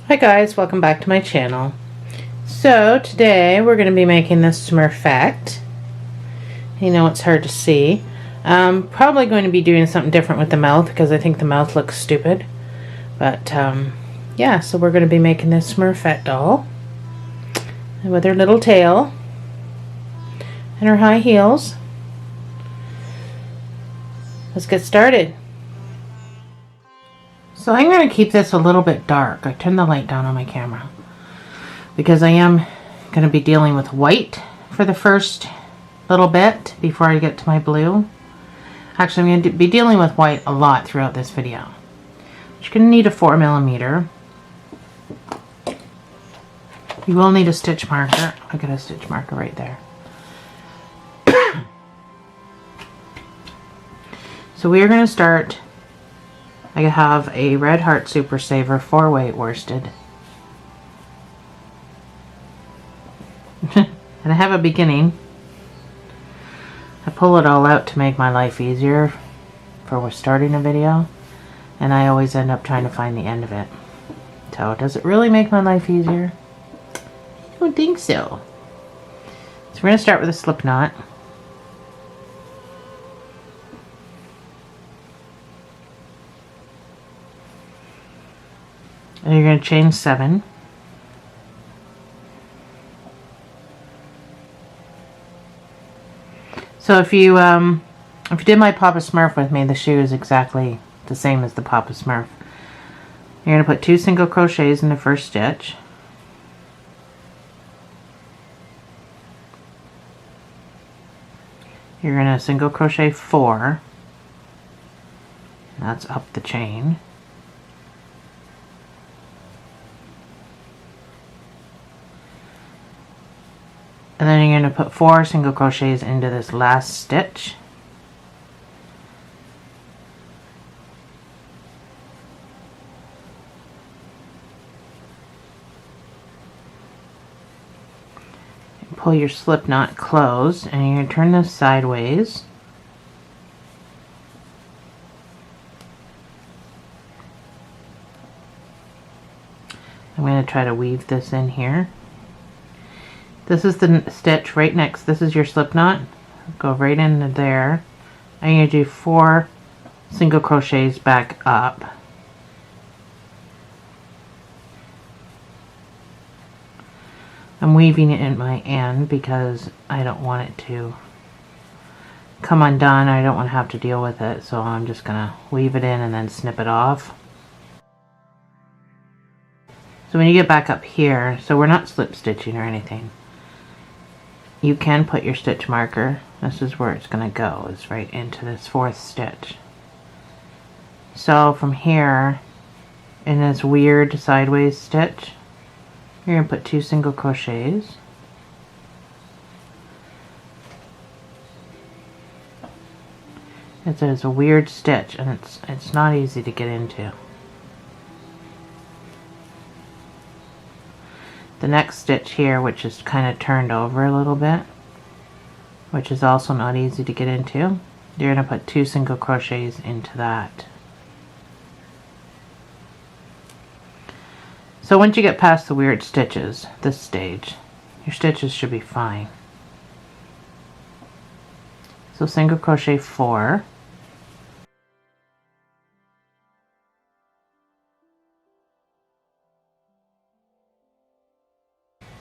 Hi guys, welcome back to my channel. So today we're going to be making this Smurfette. You know, it's hard to see. Probably going to be doing something different with the mouth because I think the mouth looks stupid. But yeah, so we're going to be making this Smurfette doll with her little tail and her high heels. Let's get started. So I'm going to keep this a little bit dark. I turned the light down on my camera because I am going to be dealing with white for the first little bit before I get to my blue. Actually, I'm going to be dealing with white a lot throughout this video. You're going to need a 4mm. You will need a stitch marker. I got a stitch marker right there. So we are going to start. I have a Red Heart Super Saver 4-weight worsted. And I have a beginning. I pull it all out to make my life easier for starting a video. And I always end up trying to find the end of it. So does it really make my life easier? I don't think so. So we're going to start with a slip knot. And you're going to chain 7. So if you did my Papa Smurf with me, the shoe is exactly the same as the Papa Smurf. You're going to put 2 single crochets in the first stitch. You're going to single crochet 4. That's up the chain. And then you're going to put 4 single crochets into this last stitch. And pull your slip knot closed, and you're going to turn this sideways. I'm going to try to weave this in here. This is the stitch right next. This is your slip knot. Go right into there. I'm going to do 4 single crochets back up. I'm weaving it in my end because I don't want it to come undone. I don't want to have to deal with it, so I'm just going to weave it in and then snip it off. So when you get back up here, so we're not slip stitching or anything. You can put your stitch marker. This is where it's going to go, is right into this 4th stitch. So from here, in this weird sideways stitch, you're going to put 2 single crochets. It's a weird stitch, and it's not easy to get into. The next stitch here, which is kind of turned over a little bit, which is also not easy to get into, you're going to put 2 single crochets into that. So once you get past the weird stitches, this stage, your stitches should be fine. So single crochet 4.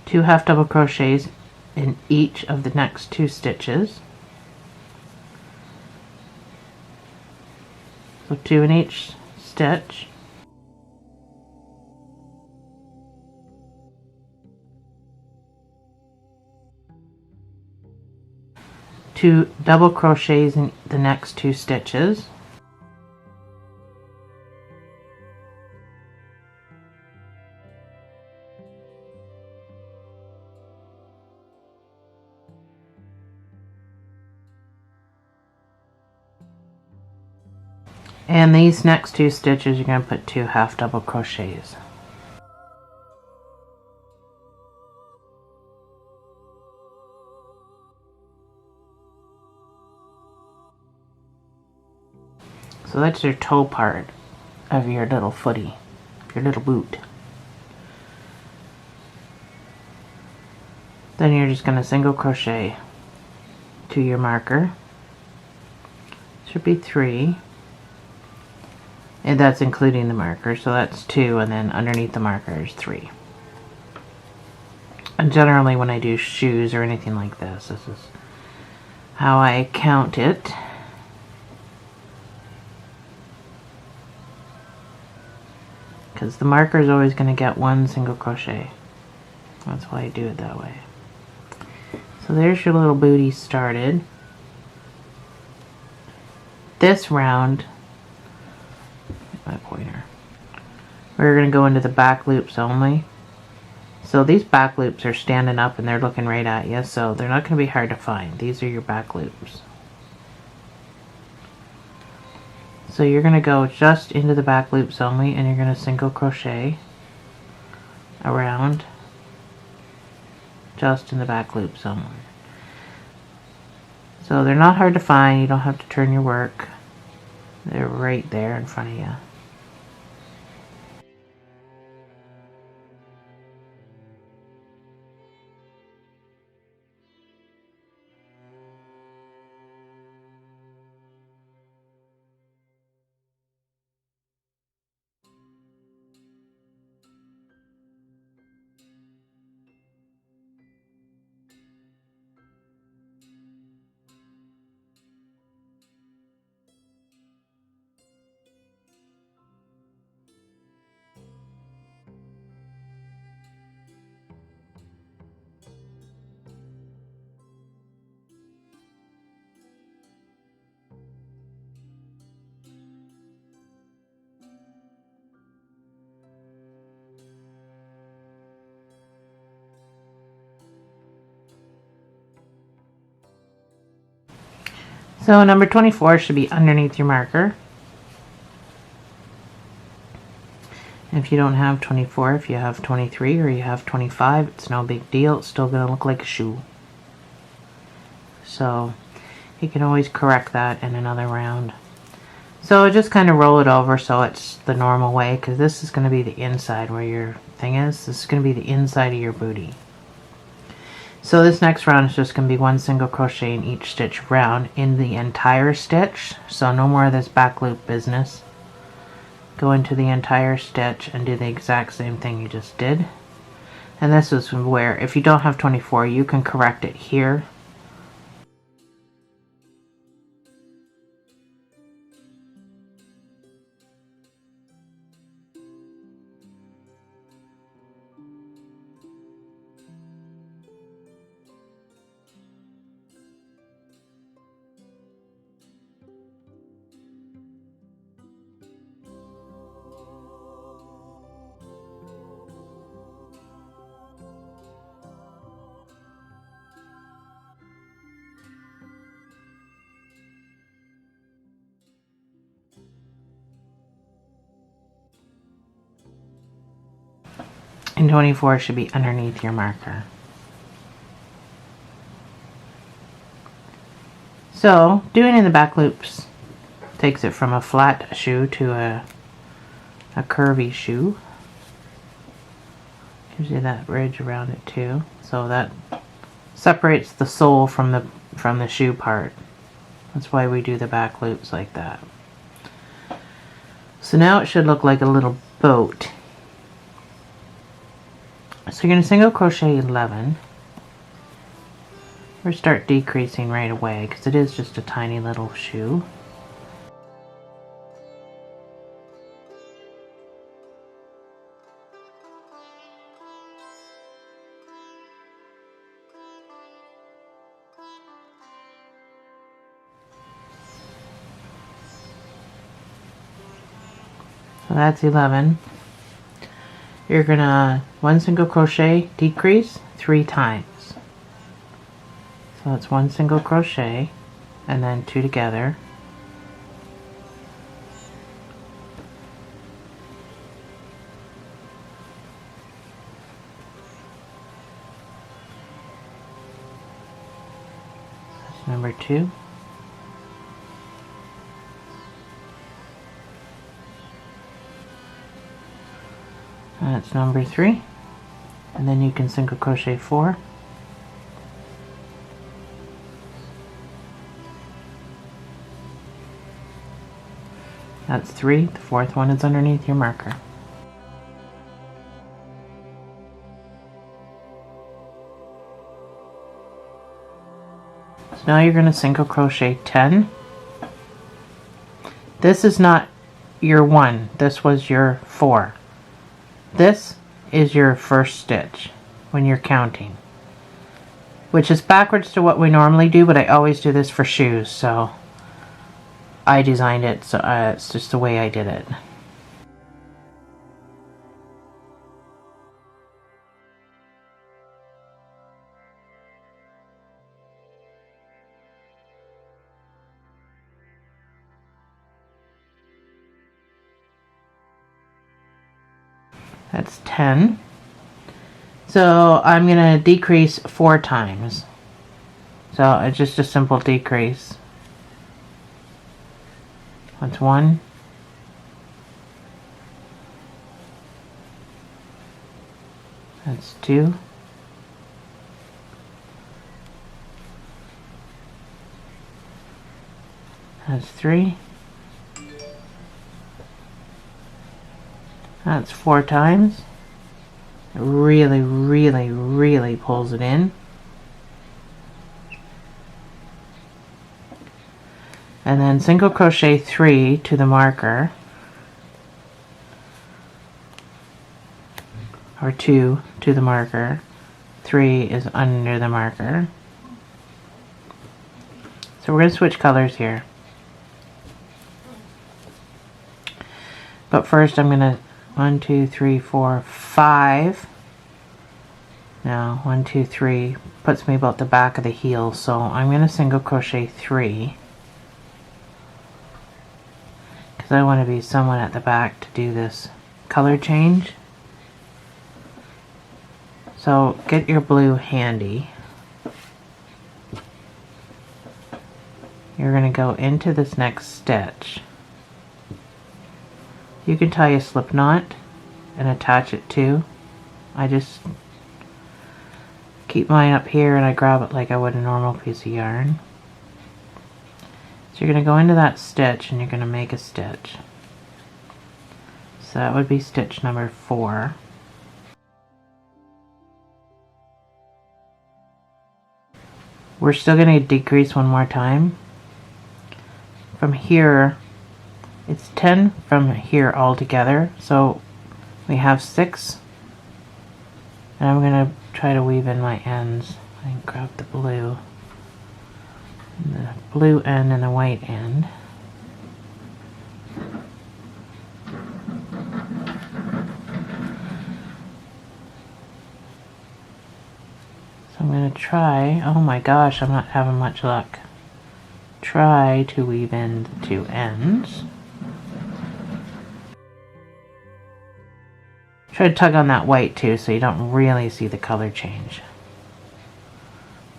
Two half double crochets in each of the next 2 stitches. So 2 in each stitch. Two double crochets in the next 2 stitches. And these next 2 stitches, you're going to put 2 half double crochets. So that's your toe part of your little footy, your little boot. Then you're just going to single crochet to your marker. Should be 3. And that's including the marker, so that's 2, and then underneath the marker is 3. And generally when I do shoes or anything like this, this is how I count it. Because the marker is always going to get 1 single crochet. That's why I do it that way. So there's your little booty started. This round, my pointer, we're going to go into the back loops only. So these back loops are standing up and they're looking right at you, so they're not going to be hard to find. These are your back loops. So you're going to go just into the back loops only, and you're going to single crochet around just in the back loops only. So they're not hard to find. You don't have to turn your work. They're right there in front of you. So number 24 should be underneath your marker. If you don't have 24, if you have 23 or you have 25, it's no big deal. It's still going to look like a shoe. So you can always correct that in another round. So just kind of roll it over so it's the normal way, because this is going to be the inside where your thing is. This is going to be the inside of your booty. So this next round is just going to be 1 single crochet in each stitch round in the entire stitch. So no more of this back loop business. Go into the entire stitch and do the exact same thing you just did. And this is where, if you don't have 24, you can correct it here. And 24 should be underneath your marker. So doing in the back loops takes it from a flat shoe to a curvy shoe. Gives you that ridge around it too. So that separates the sole from the shoe part. That's why we do the back loops like that. So now it should look like a little boat. So you're going to single crochet 11, or start decreasing right away because it is just a tiny little shoe. So that's 11. You're gonna 1 single crochet, decrease 3 times. So it's 1 single crochet and then 2 together. That's number 2. That's number 3, and then you can single crochet 4, That's 3. The fourth one is underneath your marker. So now you're going to single crochet 10. This is not your 1. This was your 4. This is your first stitch when you're counting, which is backwards to what we normally do, but I always do this for shoes, so I designed it, so it's just the way I did it. That's 10. So I'm going to decrease 4 times. So it's just a simple decrease. That's 1. That's 2. That's 3. That's 4 times. It really, really, really pulls it in. And then single crochet 3 to the marker, or 2 to the marker. 3 is under the marker. So we're going to switch colors here. But first I'm going to 1, 2, 3, 4, 5. Now 1, 2, 3 puts me about the back of the heel, so I'm going to single crochet 3 because I want to be somewhat at the back to do this color change. So get your blue handy. You're going to go into this next stitch. You can tie a slip knot and attach it too. I just keep mine up here and I grab it like I would a normal piece of yarn. So you're going to go into that stitch and you're going to make a stitch. So that would be stitch number 4. We're still going to decrease one more time. From here, it's 10 from here all together, so we have 6. And I'm going to try to weave in my ends. I can grab the blue end and the white end. So I'm going to try, oh my gosh, I'm not having much luck. Try to weave in the 2 ends. Try to tug on that white too so you don't really see the color change.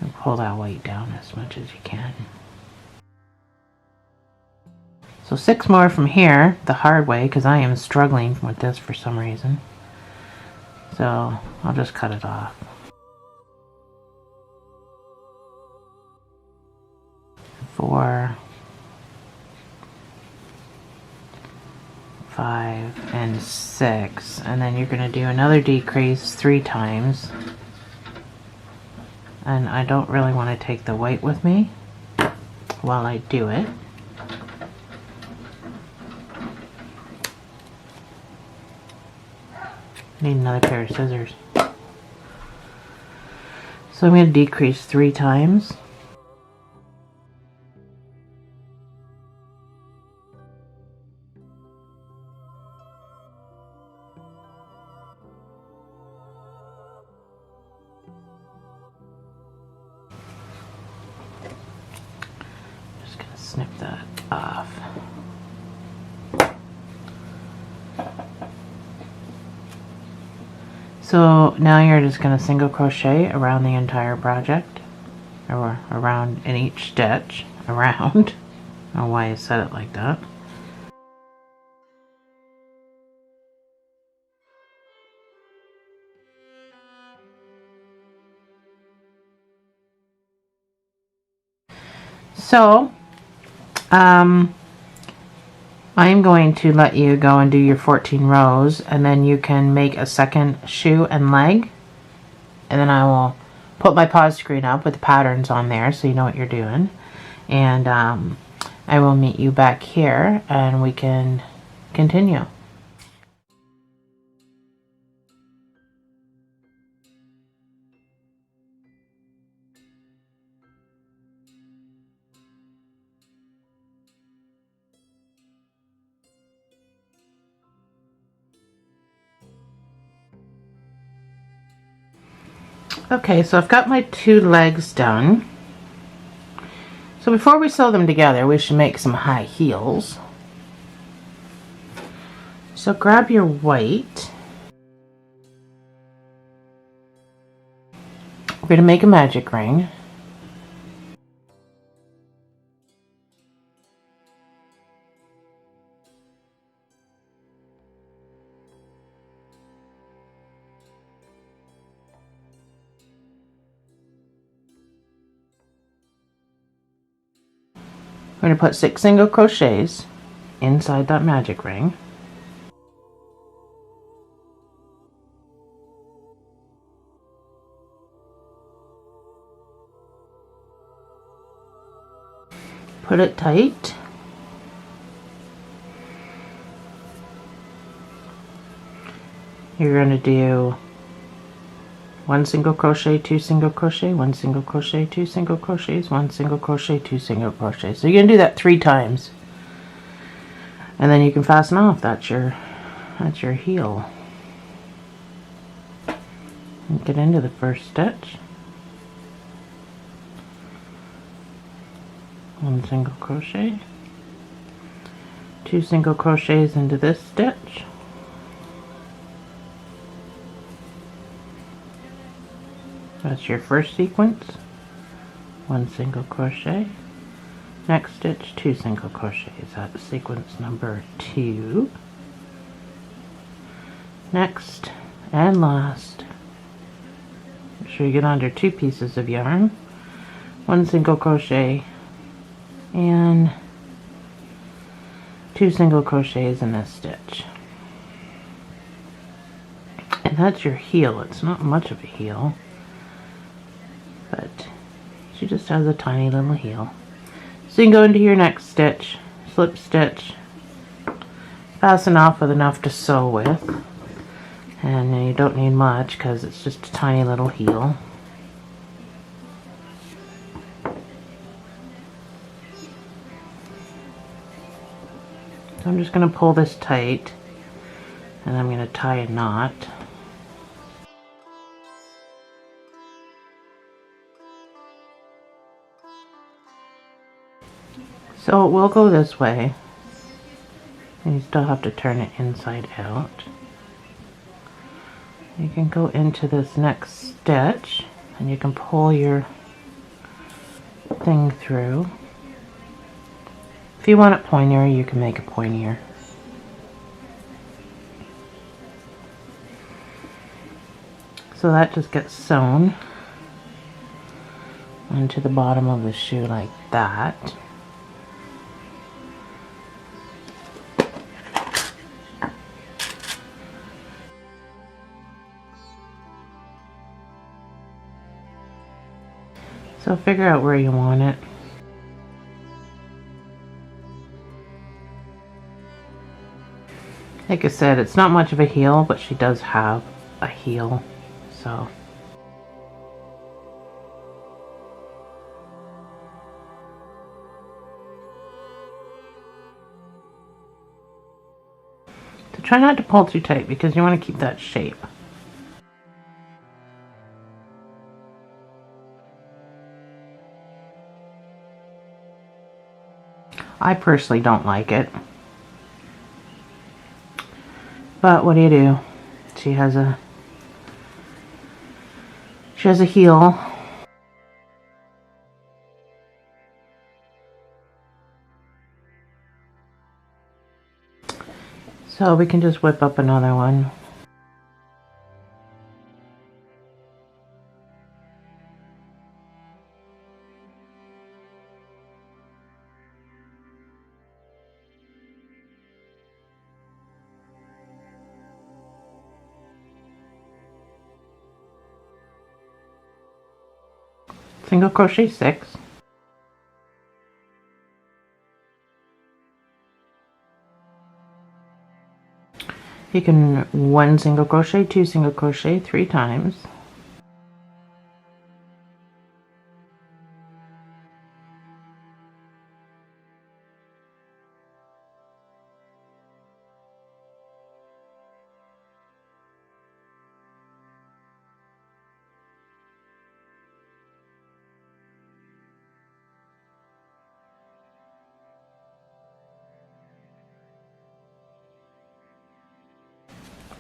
And pull that white down as much as you can. So 6 more from here, the hard way, because I am struggling with this for some reason. So I'll just cut it off. 4, 5, and 6, and then you're going to do another decrease 3 times. And I don't really want to take the white with me while I do it. Need another pair of scissors. So I'm going to decrease 3 times. Just going to snip that off. So now you're just going to single crochet around the entire project, or around in each stitch, around. I don't know why I said it like that. So, I'm going to let you go and do your 14 rows, and then you can make a second shoe and leg, and then I will put my pause screen up with the patterns on there so you know what you're doing, and I will meet you back here and we can continue. Okay, so I've got my 2 legs done. So before we sew them together, we should make some high heels. So grab your white. We're going to make a magic ring. We're going to put 6 single crochets inside that magic ring. Put it tight. You're going to do 1 single crochet, 2 single crochet, 1 single crochet, 2 single crochets, 1 single crochet, 2 single crochets. So you're going to do that 3 times. And then you can fasten off. That's your heel. And get into the first stitch. 1 single crochet, 2 single crochets into this stitch, that's your first sequence, 1 single crochet, next stitch 2 single crochets, that's sequence number 2, next and last, make sure you get under 2 pieces of yarn, 1 single crochet and 2 single crochets in this stitch. And that's your heel. It's not much of a heel, but she just has a tiny little heel. So you can go into your next stitch, slip stitch, fasten off with enough to sew with, and you don't need much because it's just a tiny little heel. I'm just going to pull this tight, and I'm going to tie a knot. So it will go this way, and you still have to turn it inside out. You can go into this next stitch, and you can pull your thing through. If you want it pointier, you can make it pointier. So that just gets sewn onto the bottom of the shoe like that. So figure out where you want it. Like I said, it's not much of a heel, but she does have a heel, so. So try not to pull too tight because you want to keep that shape. I personally don't like it. But what do you do? She has a heel. So we can just whip up another one. single crochet 6, you can 1 single crochet, 2 single crochet 3 times,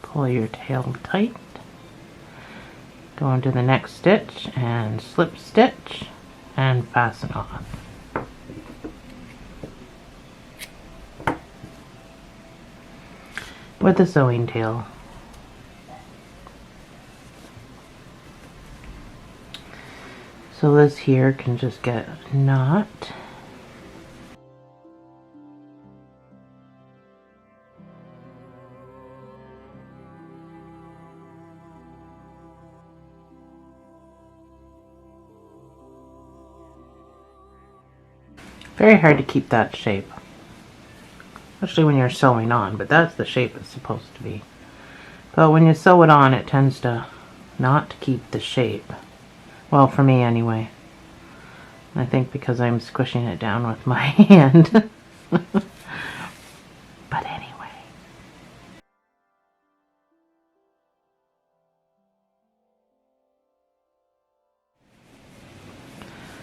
pull your tail tight, go into the next stitch and slip stitch and fasten off. With a sewing tail. So this here can just get a knot. Very hard to keep that shape, especially when you're sewing on, but that's the shape it's supposed to be. But when you sew it on, it tends to not keep the shape. Well, for me anyway. I think because I'm squishing it down with my hand. But anyway.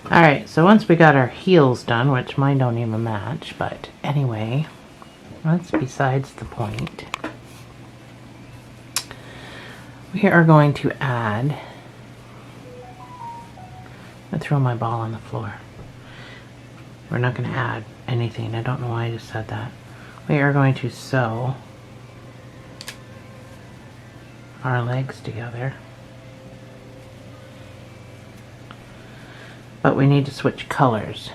Alright, so once we got our heels done, which mine don't even match, but anyway, that's besides the point. We are going to add, I throw my ball on the floor. We're not going to add anything. I don't know why I just said that. We are going to sew our legs together. But we need to switch colors.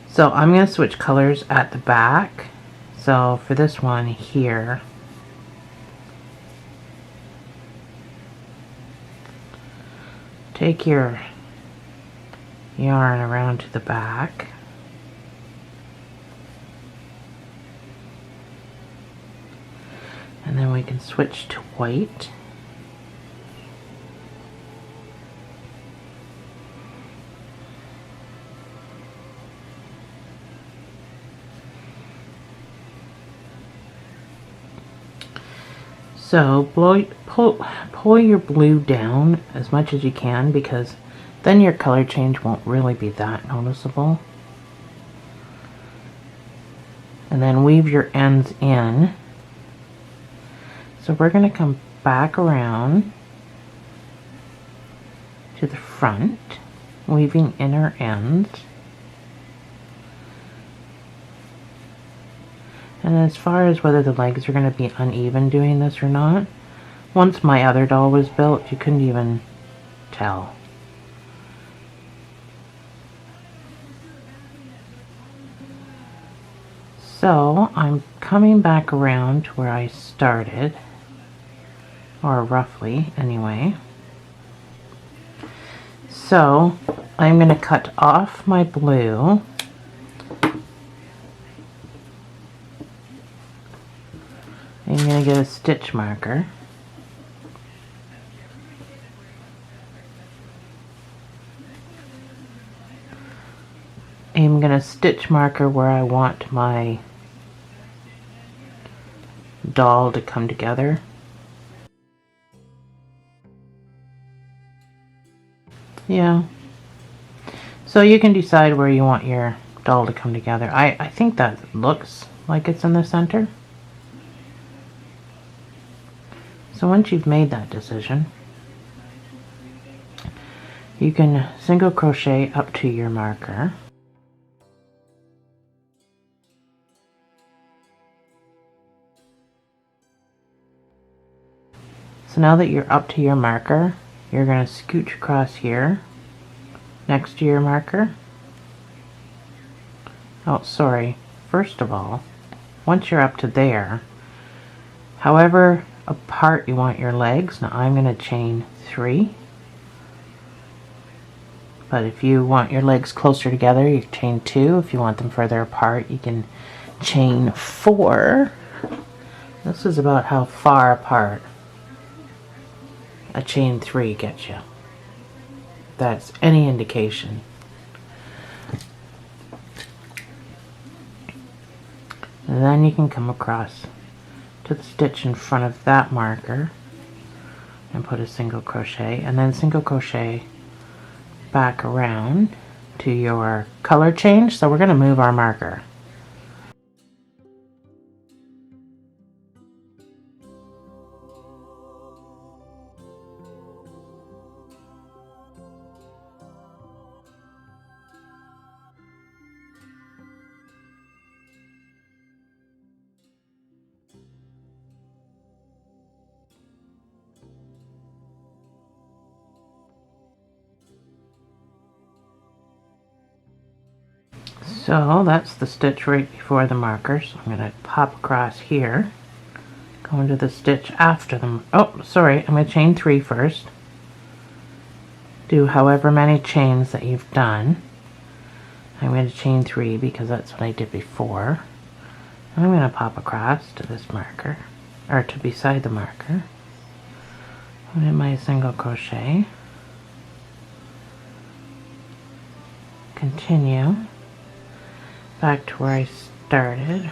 So I'm going to switch colors at the back. So for this one here, take your yarn around to the back. And then we can switch to white. So pull your blue down as much as you can, because then your color change won't really be that noticeable. And then weave your ends in. So we're going to come back around to the front, weaving in our ends. And as far as whether the legs are going to be uneven doing this or not, once my other doll was built, you couldn't even tell. So I'm coming back around to where I started, or roughly anyway. So I'm going to cut off my blue. I'm going to get a stitch marker. I'm going to stitch marker where I want my doll to come together. Yeah. So you can decide where you want your doll to come together. I think that looks like it's in the center. So once you've made that decision, you can single crochet up to your marker. So now that you're up to your marker, you're going to scooch across here next to your marker. Oh, sorry. First of all, once you're up to there, however apart you want your legs, now I'm going to chain 3. But if you want your legs closer together, you chain 2. If you want them further apart, you can chain 4. This is about how far apart a chain 3 gets you. That's any indication. And then you can come across to the stitch in front of that marker and put a single crochet, and then single crochet back around to your color change. So we're going to move our marker. So that's the stitch right before the marker. So I'm going to pop across here, go into the stitch after them. Oh, sorry, I'm going to chain 3 first. Do however many chains that you've done. I'm going to chain 3 because that's what I did before. I'm going to pop across to this marker, or to beside the marker. Put in my single crochet. Continue back to where I started.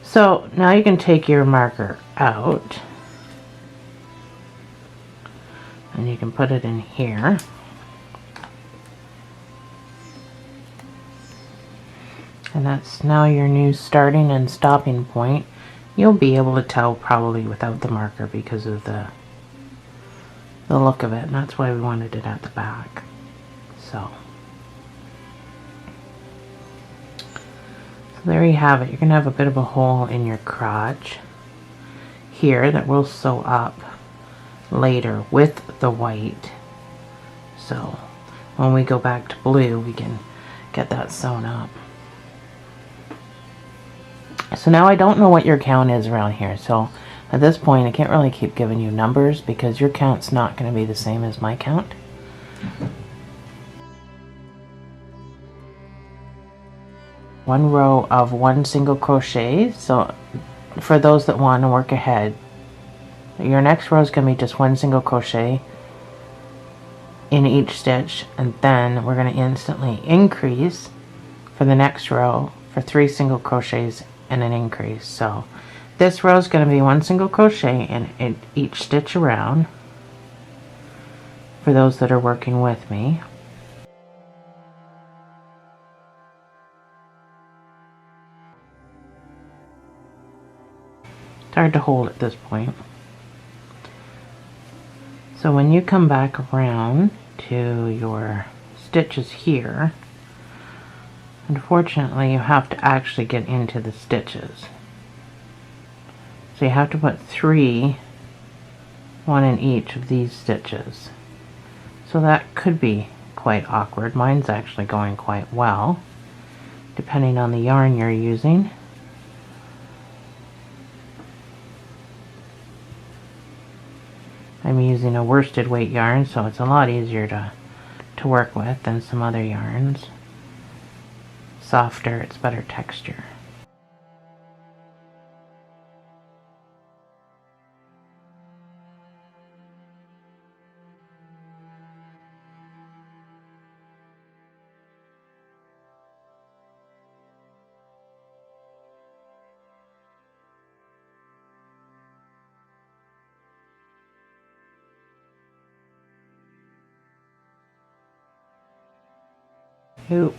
So now you can take your marker out and you can put it in here. And that's now your new starting and stopping point. You'll be able to tell probably without the marker because of the look of it, and that's why we wanted it at the back. So there you have it. You're going to have a bit of a hole in your crotch here that we'll sew up later with the white. So when we go back to blue, we can get that sewn up. So now I don't know what your count is around here. So at this point, I can't really keep giving you numbers because your count's not going to be the same as my count. One row of 1 single crochet. So for those that want to work ahead, your next row is going to be just 1 single crochet in each stitch, and then we're going to instantly increase for the next row for 3 single crochets and an increase. So this row is going to be 1 single crochet in each stitch around for those that are working with me. It's hard to hold at this point. So when you come back around to your stitches here, unfortunately you have to actually get into the stitches. So you have to put 3, 1 in each of these stitches. So that could be quite awkward. Mine's actually going quite well, depending on the yarn you're using. I'm using a worsted weight yarn, so it's a lot easier to work with than some other yarns. Softer, it's better texture. Ooh.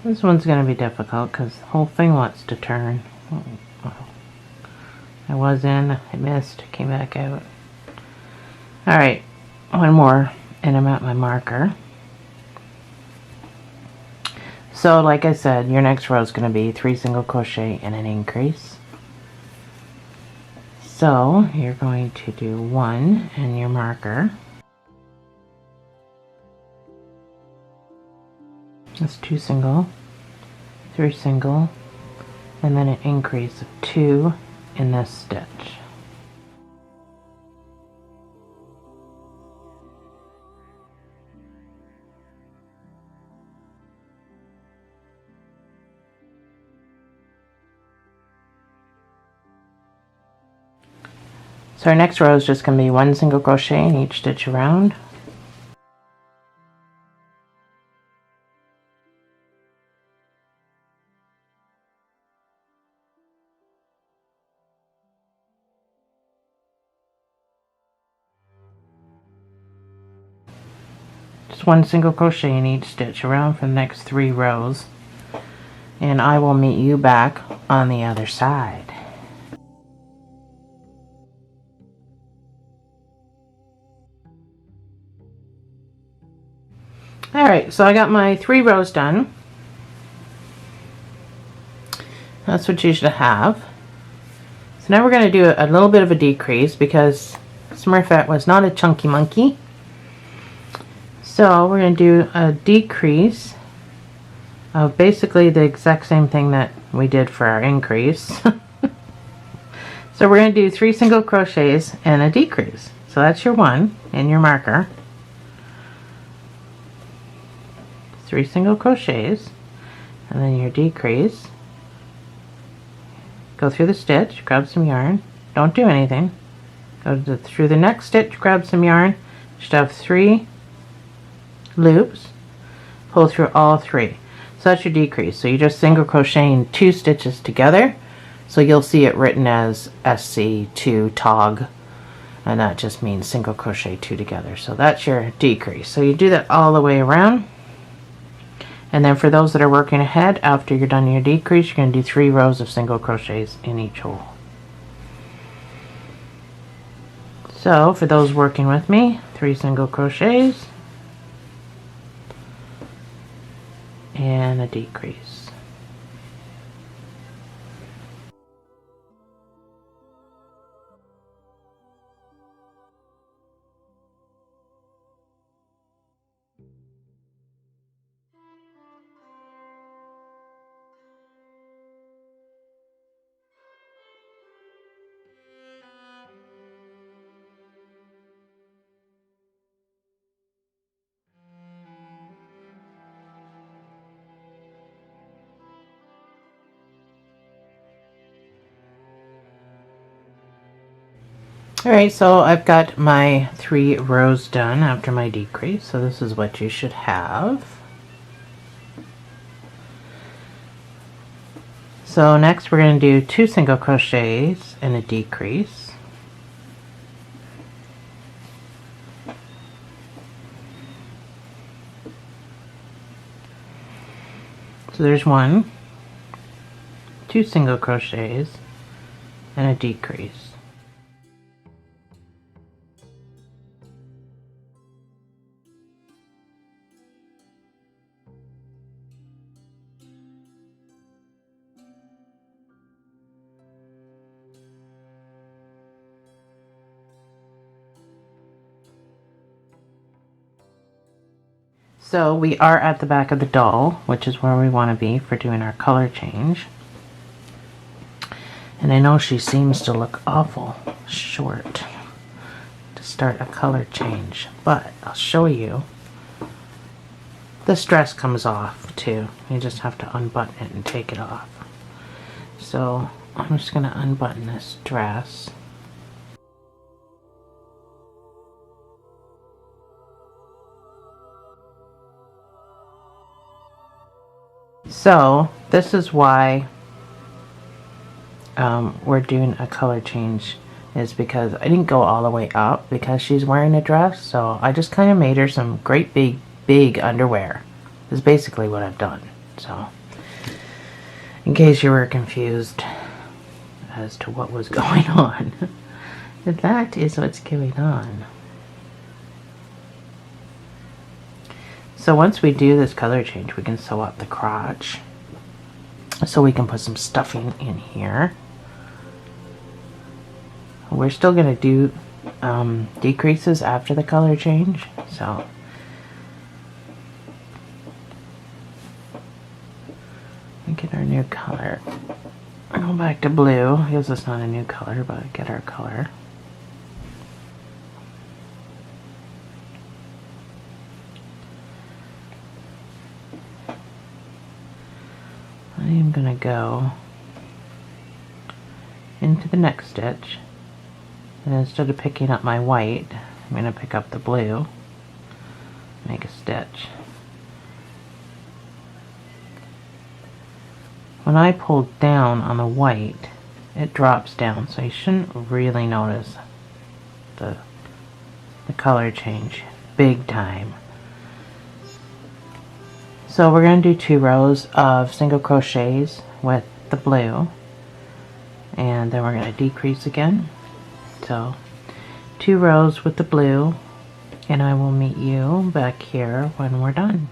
This one's going to be difficult because the whole thing wants to turn. I was in, I missed, came back out. Alright, one more and I'm at my marker. So like I said, your next row is going to be 3 single crochet and an increase. So you're going to do 1 in your marker. That's 2 single, 3 single, and then an increase of 2 in this stitch. So our next row is just going to be 1 single crochet in each stitch around. Just 1 single crochet in each stitch around for the next 3 rows. And I will meet you back on the other side. Alright, so I got my 3 rows done. That's what you should have. So now we're going to do a little bit of a decrease because Smurfette was not a chunky monkey. So we're going to do a decrease of basically the exact same thing that we did for our increase. So we're going to do 3 single crochets and a decrease. So that's your 1 in your marker. 3 single crochets and then your decrease. Go through the stitch, grab some yarn, don't do anything. Go through the next stitch, grab some yarn. You should have 3 loops. Pull through all 3. So that's your decrease. So you just single crocheting 2 stitches together. So you'll see it written as SC2 tog, and that just means single crochet 2 together. So that's your decrease. So you do that all the way around. And then for those that are working ahead, after you're done your decrease, you're going to do 3 rows of single crochets in each hole. So for those working with me, 3 single crochets and a decrease. Alright, so I've got my 3 rows done after my decrease, so this is what you should have. So next we're going to do 2 single crochets and a decrease. So there's 1, 2 single crochets and a decrease. So we are at the back of the doll, which is where we want to be for doing our color change. And I know she seems to look awful short to start a color change, but I'll show you. This dress comes off too. You just have to unbutton it and take it off. So I'm just going to unbutton this dress. So this is why we're doing a color change, is because I didn't go all the way up because she's wearing a dress, so I just kind of made her some great big underwear. Is basically what I've done. So in case you were confused as to what was going on, that is what's going on. So once we do this color change, we can sew up the crotch. So we can put some stuffing in here. We're still going to do decreases after the color change, so get our new color. Go back to blue. I guess it's not a new color, but get our color. I am going to go into the next stitch, and instead of picking up my white, I'm going to pick up the blue, make a stitch. When I pull down on the white, it drops down, so you shouldn't really notice the color change big time. So we're going to do 2 rows of single crochets with the blue, and then we're going to decrease again. So 2 rows with the blue, and I will meet you back here when we're done.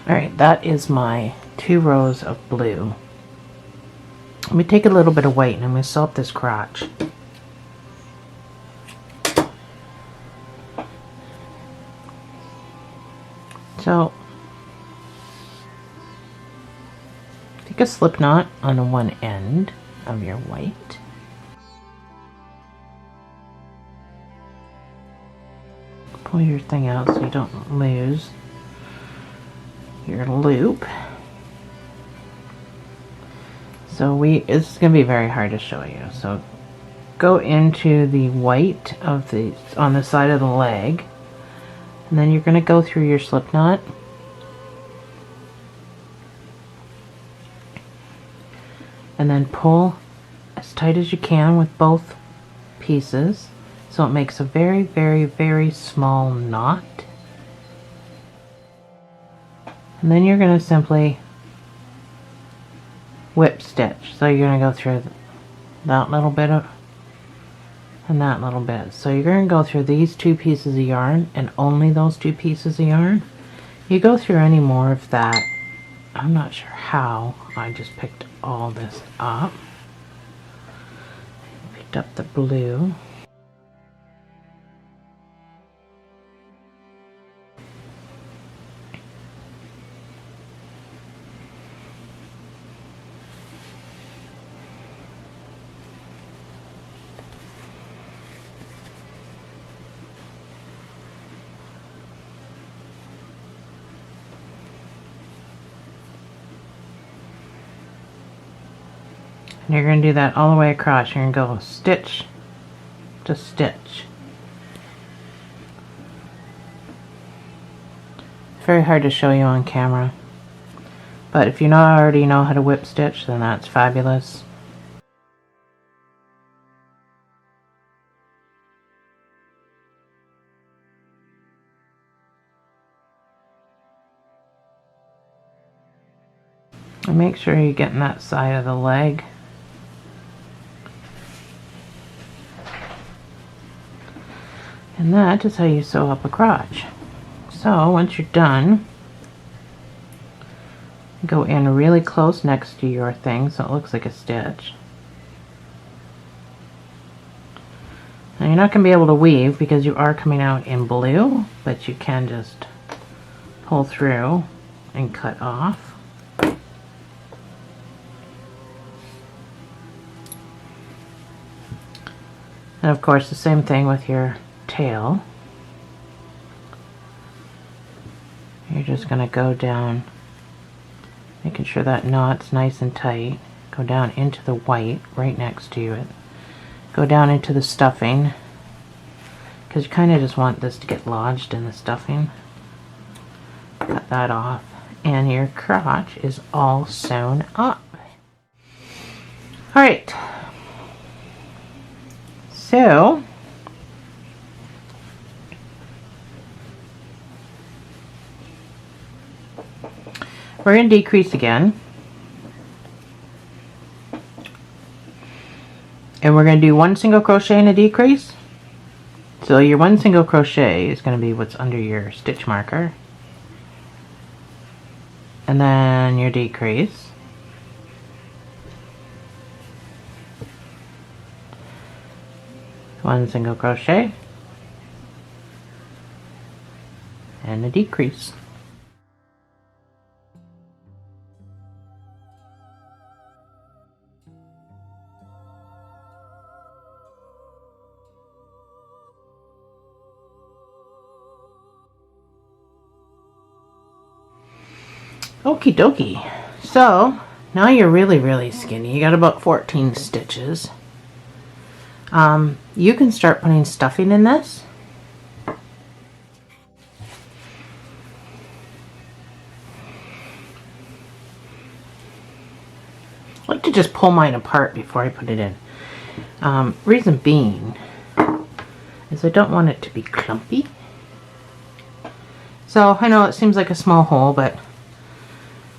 Alright, that is my 2 rows of blue. Let me take a little bit of white and I'm going to sew up this crotch. So, take a slip knot on one end of your white. Pull your thing out so you don't lose your loop. So it's going to be very hard to show you. So go into the white of on the side of the leg, and then you're going to go through your slip knot. And then pull as tight as you can with both pieces so it makes a very, very, very small knot. And then you're going to simply whip stitch. So you're going to go through that little bit and that little bit. So you're going to go through these 2 pieces of yarn and only those 2 pieces of yarn. You go through any more of that, I'm not sure how. I just picked all this up. Picked up the blue. And you're going to do that all the way across. You're going to go stitch to stitch. It's very hard to show you on camera, but if you already know how to whip stitch, then that's fabulous. And make sure you're getting that side of the leg. And that is how you sew up a crotch. So once you're done, go in really close next to your thing so it looks like a stitch. Now you're not going to be able to weave because you are coming out in blue, but you can just pull through and cut off. And of course the same thing with your tail. You're just going to go down, making sure that knot's nice and tight. Go down into the white right next to it. Go down into the stuffing, because you kind of just want this to get lodged in the stuffing. Cut that off, and your crotch is all sewn up. Alright, so we're going to decrease again, And we're going to do 1 single crochet and a decrease. So your 1 single crochet is going to be what's under your stitch marker. And then your decrease. One single crochet and a decrease. Okie dokie. So now you're really skinny. You got about 14 stitches. You can start putting stuffing in this. I like to just pull mine apart before I put it in. Reason being is I don't want it to be clumpy. So I know it seems like a small hole, but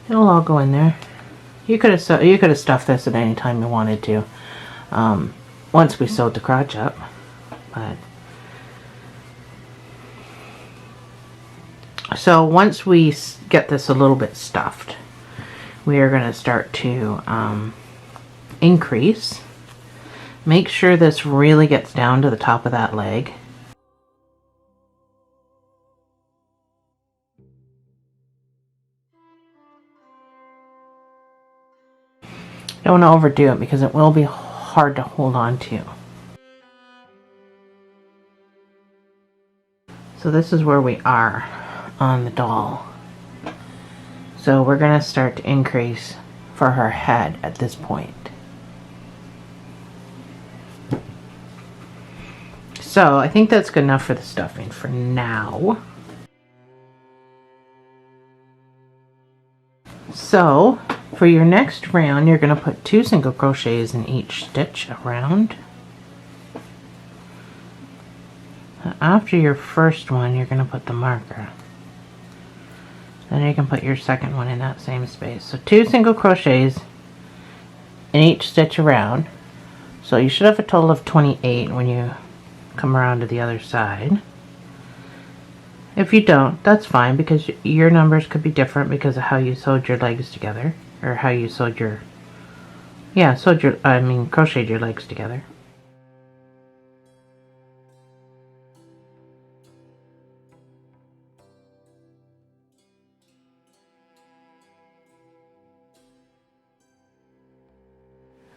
it'll all go in there. You could have stuffed this at any time you wanted to. Once we sewed the crotch up, but so once we get this a little bit stuffed, we are going to start to increase. Make sure this really gets down to the top of that leg. Don't want to overdo it because it will be hard to hold on to. So this is where we are on the doll. So we're going to start to increase for her head at this point. So I think that's good enough for the stuffing for now. So for your next round, you're going to put 2 single crochets in each stitch around. After your first one, you're going to put the marker. Then you can put your second one in that same space. So 2 single crochets in each stitch around. So you should have a total of 28 when you come around to the other side. If you don't, that's fine, because your numbers could be different because of how you sewed your legs together, or how you sewed your, crocheted your legs together.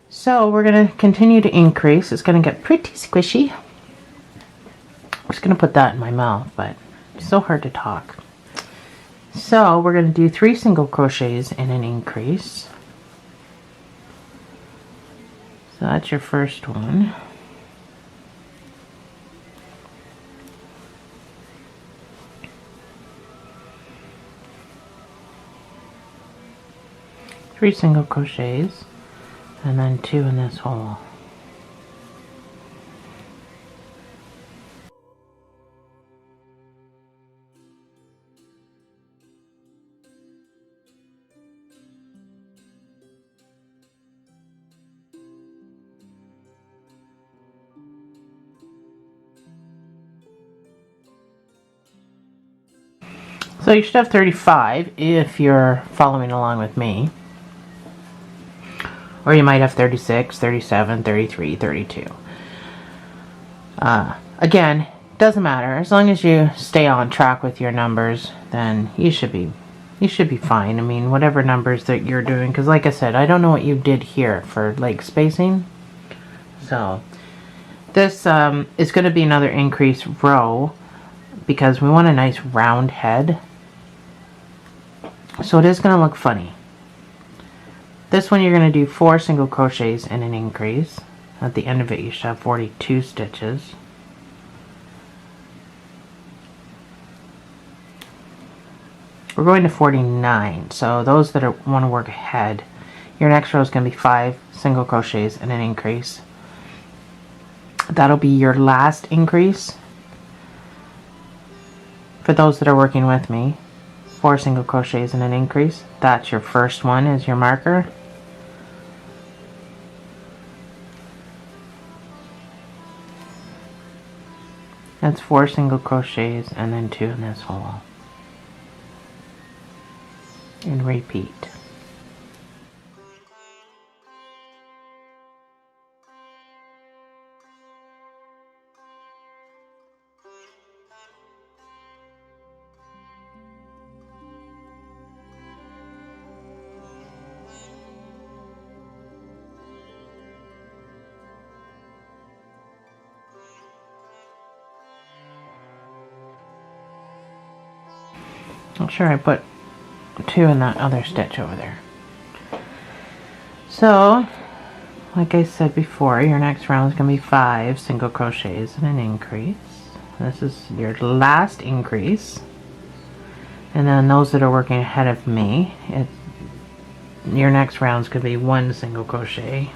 So we're going to continue to increase. It's going to get pretty squishy. I'm just going to put that in my mouth, but it's so hard to talk. So we're going to do 3 single crochets in an increase. So that's your first one. Three single crochets and then 2 in this hole. So you should have 35 if you're following along with me. Or you might have 36, 37, 33, 32. Again, doesn't matter. As long as you stay on track with your numbers, then you should be fine. I mean, whatever numbers that you're doing, because like I said, I don't know what you did here for leg spacing. So this is going to be another increase row because we want a nice round head. So it is going to look funny. This one you're going to do 4 single crochets in an increase. At the end of it you should have 42 stitches. We're going to 49, so those that want to work ahead, your next row is going to be 5 single crochets in an increase. That'll be your last increase. For those that are working with me, 4 single crochets in an increase. That's your first one, is your marker. That's 4 single crochets and then 2 in this hole. And repeat. I'm sure I put 2 in that other stitch over there. So, like I said before, your next round is going to be 5 single crochets and an increase. This is your last increase. And then those that are working ahead of me, your next round is going to be 1 single crochet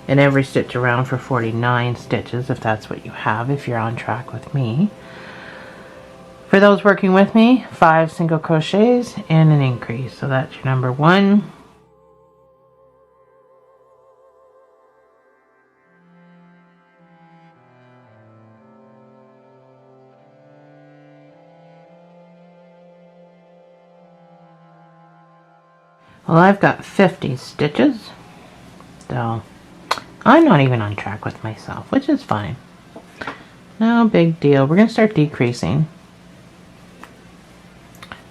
in every stitch around for 49 stitches, if that's what you have, if you're on track with me. For those working with me, 5 single crochets and an increase. So that's your number 1. Well, I've got 50 stitches, so I'm not even on track with myself, which is fine. No big deal. We're going to start decreasing.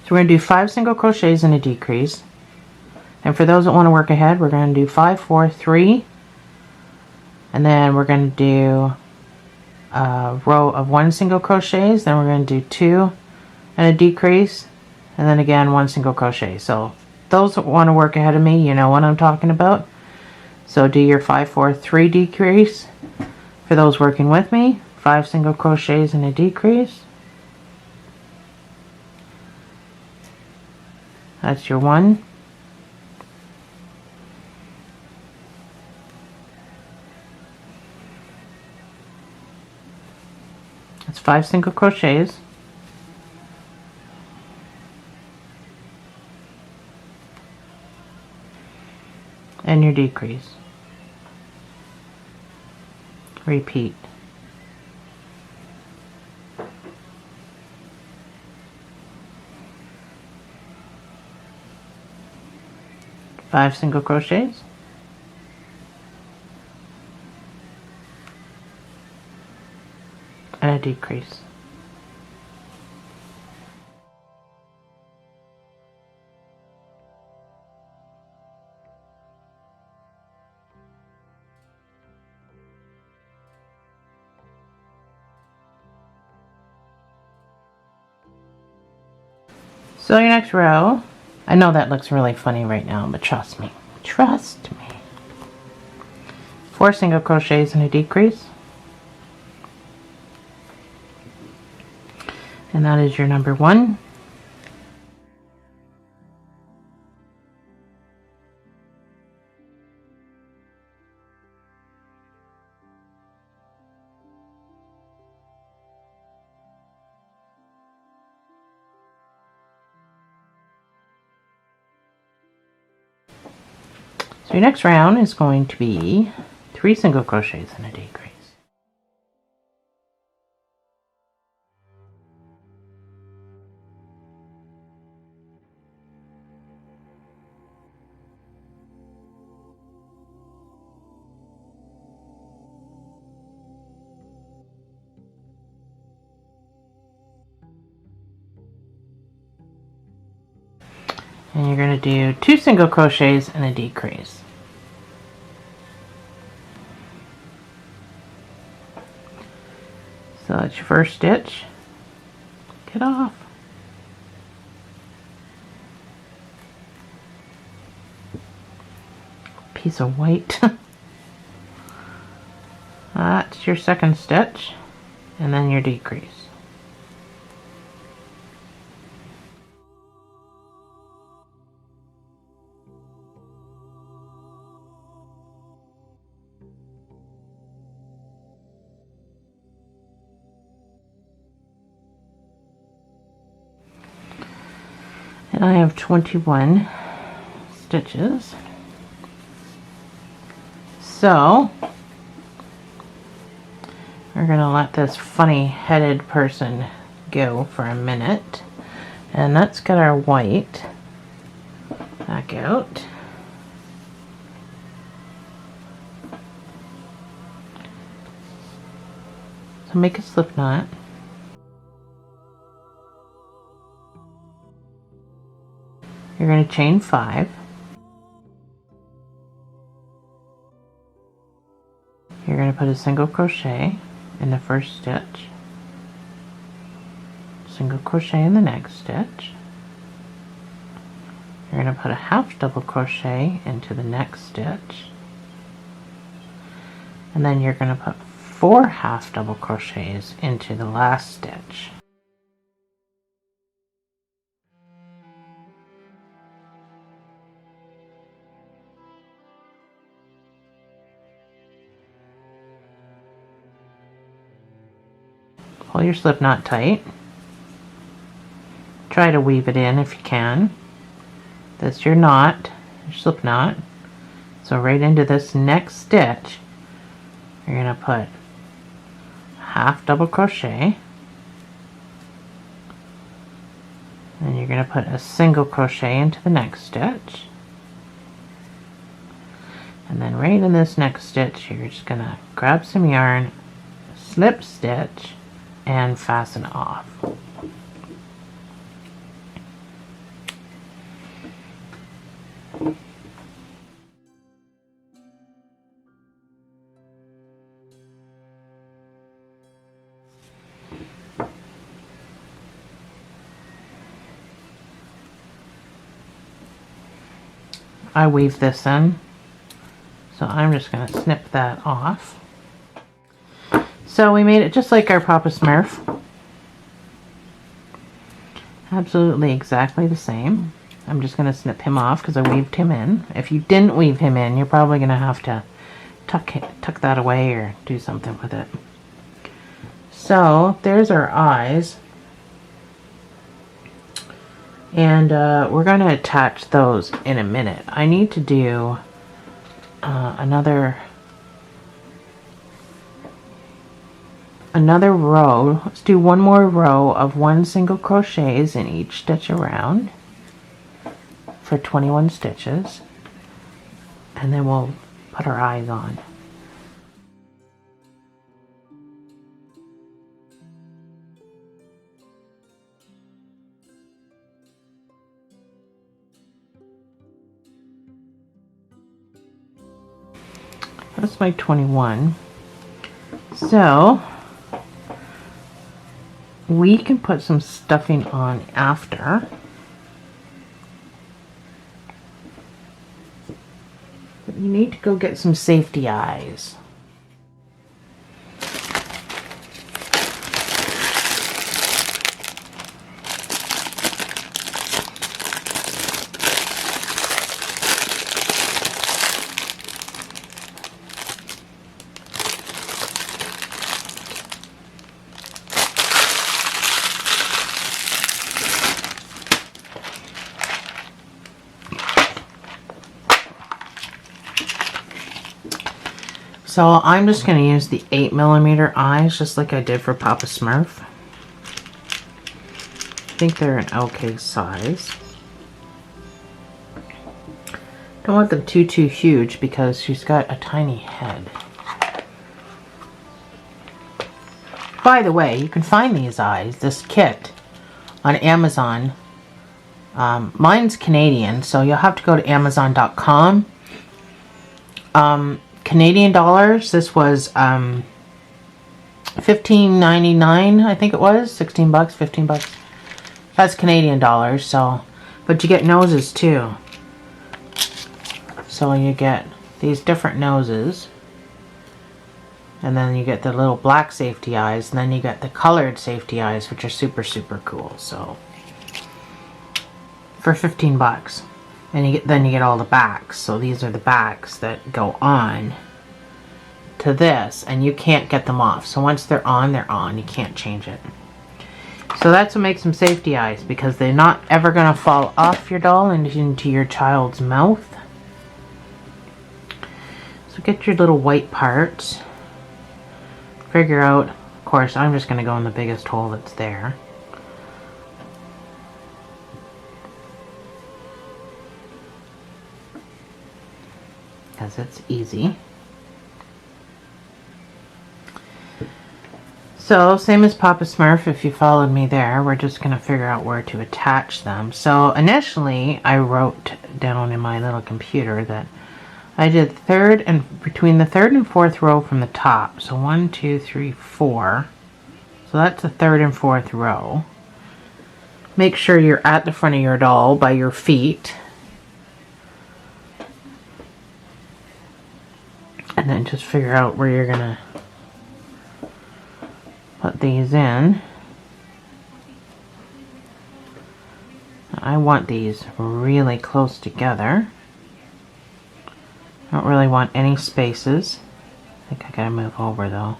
So we're going to do 5 single crochets and a decrease. And for those that want to work ahead, we're going to do 5, 4, 3. And then we're going to do a row of 1 single crochets. Then we're going to do 2 and a decrease. And then again 1 single crochet. So those that want to work ahead of me, you know what I'm talking about. So do your 5, 4, 3 decrease. For those working with me, 5 single crochets and a decrease. That's your 1. That's 5 single crochets. And your decrease. Repeat. Five single crochets and a decrease. So your next row, I know that looks really funny right now, but trust me. Trust me. 4 single crochets and a decrease. And that is your number 1. So your next round is going to be 3 single crochets and a decrease. And you're going to do 2 single crochets and a decrease. So that's your first stitch. Get off. Piece of white. That's your second stitch, and then your decrease. And I have 21 stitches. So We're going to let this funny headed person go for a minute. And let's get our white back out. So make a slip knot. You're going to chain 5. You're going to put a single crochet in the first stitch, single crochet in the next stitch. You're going to put a half double crochet into the next stitch, and then you're going to put 4 half double crochets into the last stitch. Pull your slip knot tight. Try to weave it in if you can. That's your knot, your slip knot. So right into this next stitch, you're going to put half double crochet, and you're going to put a single crochet into the next stitch, and then right in this next stitch you're just going to grab some yarn, slip stitch, and fasten off. I weave this in, so I'm just going to snip that off. So we made it just like our Papa Smurf. Absolutely exactly the same. I'm just going to snip him off because I weaved him in. If you didn't weave him in, you're probably going to have to tuck that away or do something with it. So there's our eyes. And we're going to attach those in a minute. I need to do another row. Let's do one more row of 1 single crochets in each stitch around for 21 stitches, and then we'll put our eyes on. That's my 21. So we can put some stuffing on after. But you need to go get some safety eyes. So I'm just going to use the 8mm eyes, just like I did for Papa Smurf. I think they're an okay size. Don't want them too huge because she's got a tiny head. By the way, you can find these eyes, this kit, on Amazon. Mine's Canadian, so you'll have to go to Amazon.com. Canadian dollars, this was $15.99, I think it was. 16 bucks, 15 bucks. That's Canadian dollars, so, but you get noses too. So you get these different noses, and then you get the little black safety eyes, and then you get the colored safety eyes, which are super cool. So for 15 bucks. And then you get all the backs. So these are the backs that go on to this, and you can't get them off. So once they're on, they're on. You can't change it. So that's what makes them safety eyes, because they're not ever going to fall off your doll and into your child's mouth. So get your little white parts. figure out, of course, I'm just going to go in the biggest hole that's there. Because it's easy. So, same as Papa Smurf, if you followed me there, we're just going to figure out where to attach them. So, initially, I wrote down in my little computer that I did between the third and fourth row from the top. So, 1, 2, 3, 4. So, that's the third and fourth row. Make sure you're at the front of your doll by your feet. And then just figure out where you're going to put these in. I want these really close together. I don't really want any spaces. I think I gotta move over though.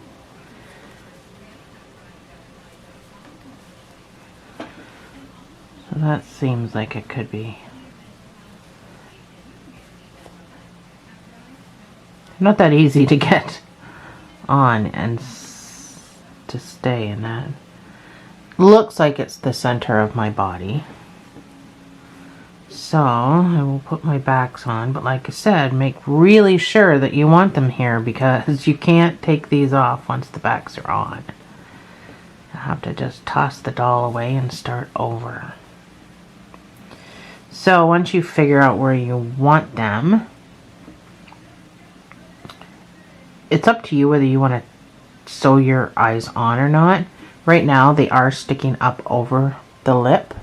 So that seems like it could be not that easy to get on and to stay in that. Looks like it's the center of my body. So I will put my backs on, but like I said, make really sure that you want them here because you can't take these off once the backs are on. I have to just toss the doll away and start over. So once you figure out where you want them, it's up to you whether you want to sew your eyes on or not. Right now they are sticking up over the lip.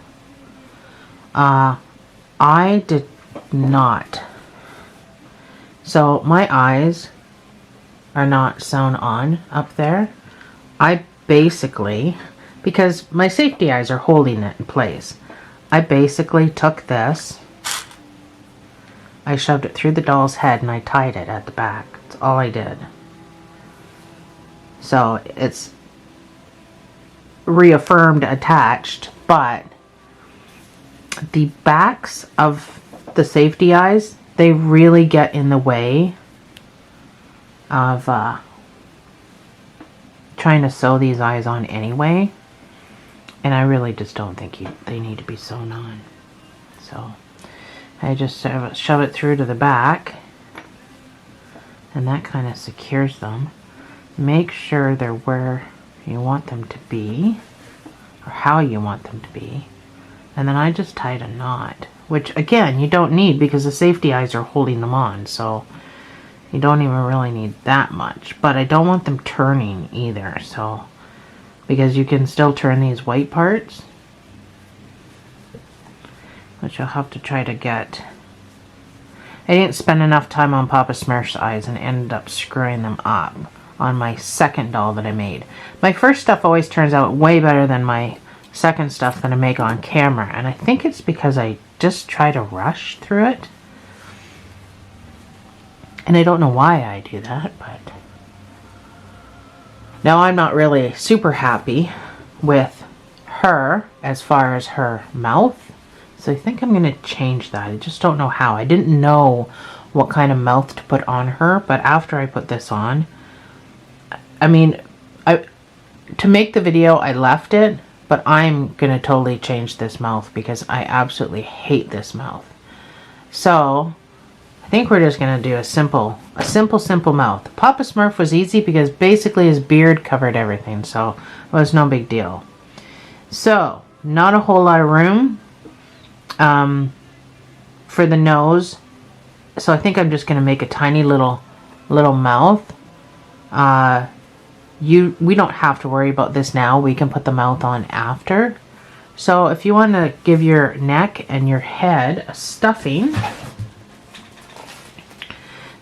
I did not. So my eyes are not sewn on up there. I basically, because my safety eyes are holding it in place, I basically took this, I shoved it through the doll's head and I tied it at the back. That's all I did. So it's reaffirmed attached, but the backs of the safety eyes, they really get in the way of trying to sew these eyes on anyway. And I really just don't think they need to be sewn on. So I just shove it through to the back, and that kind of secures them. Make sure they're where you want them to be, or how you want them to be. And then I just tied a knot, which again, you don't need because the safety eyes are holding them on, so you don't even really need that much. But I don't want them turning either, so because you can still turn these white parts, which you'll have to try to get. I didn't spend enough time on Papa Smurf's eyes and ended up screwing them up on my second doll that I made. My first stuff always turns out way better than my second stuff that I make on camera, and I think it's because I just try to rush through it. And I don't know why I do that, but now I'm not really super happy with her as far as her mouth. So I think I'm going to change that. I just don't know how. I didn't know what kind of mouth to put on her, but after I put this on, I mean, to make the video, I left it, but I'm going to totally change this mouth because I absolutely hate this mouth. So I think we're just going to do a simple mouth. Papa Smurf was easy because basically his beard covered everything, so it was no big deal. So, not a whole lot of room for the nose. So I think I'm just going to make a tiny little mouth. We don't have to worry about this now. We can put the mouth on after. So if you want to give your neck and your head a stuffing,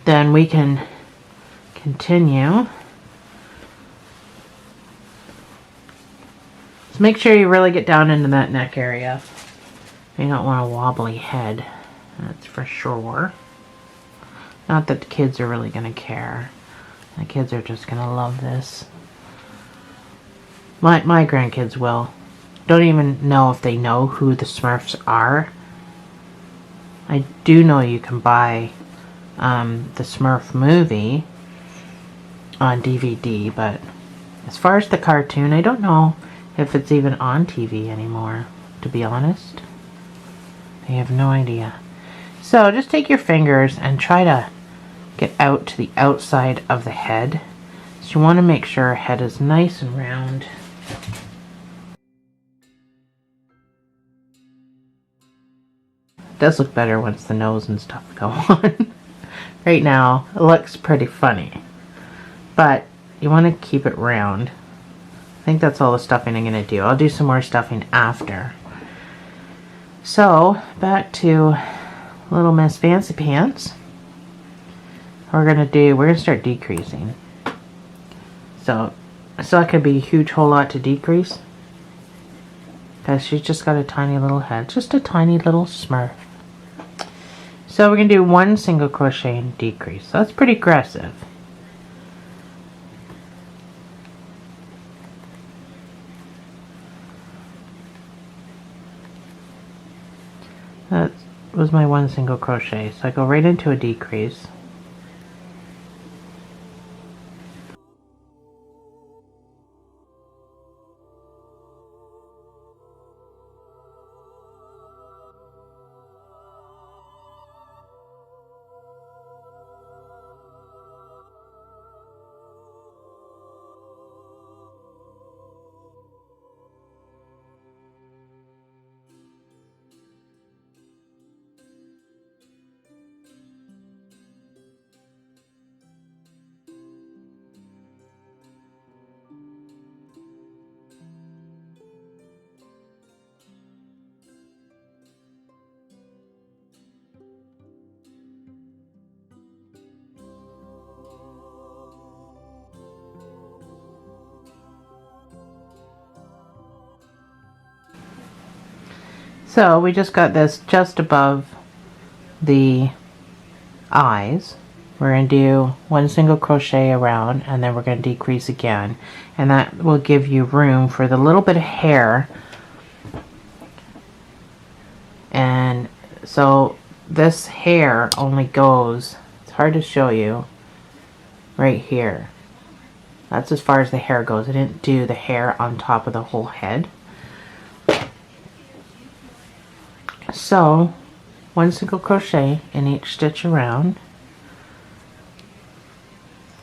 then we can continue. So make sure you really get down into that neck area. You don't want a wobbly head, that's for sure. Not that the kids are really going to care. The kids are just going to love this. My grandkids will. Don't even know if they know who the Smurfs are. I do know you can buy the Smurf movie on DVD, but As far as the cartoon, I don't know if it's even on TV anymore, to be honest. I have no idea. So just take your fingers and try to get out to the outside of the head. So you want to make sure our head is nice and round. It does look better once the nose and stuff go on. Right now, it looks pretty funny. But you want to keep it round. I think that's all the stuffing I'm going to do. I'll do some more stuffing after. So, back to Little Miss Fancy Pants. We're going to start decreasing. So that could be a huge whole lot to decrease. Because she's just got a tiny little head. Just a tiny little Smurf. So we're going to do 1 single crochet and decrease. So that's pretty aggressive. That was my 1 single crochet. So I go right into a decrease. So we just got this just above the eyes. We're going to do 1 single crochet around, and then we're going to decrease again, and that will give you room for the little bit of hair. And so this hair only goes, it's hard to show you, right here. That's as far as the hair goes. I didn't do the hair on top of the whole head. So 1 single crochet in each stitch around,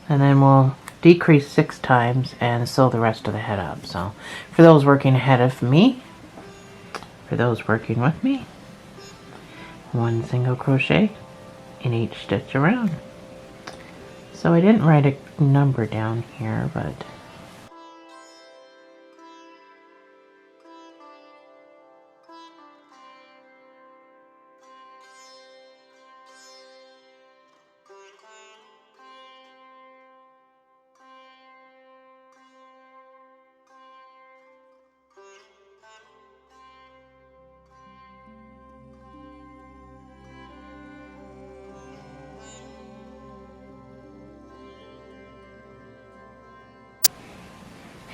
and then we'll decrease 6 times and sew the rest of the head up. So for those working ahead of me, for those working with me, 1 single crochet in each stitch around. So I didn't write a number down here, but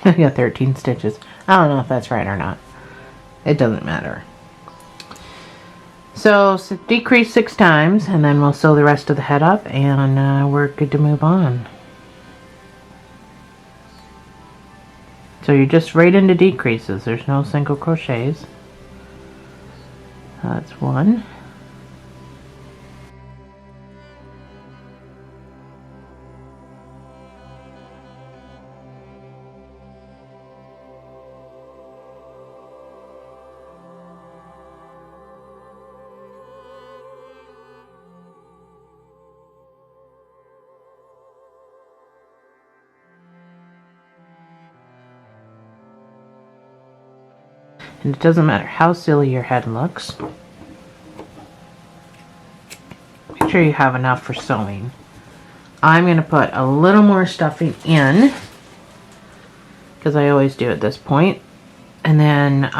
I got 13 stitches. I don't know if that's right or not. It doesn't matter. So decrease 6 times, and then we'll sew the rest of the head up, and we're good to move on. So you're just right into decreases. There's no single crochets. That's 1. And it doesn't matter how silly your head looks. Make sure you have enough for sewing. I'm going to put a little more stuffing in, because I always do at this point. And then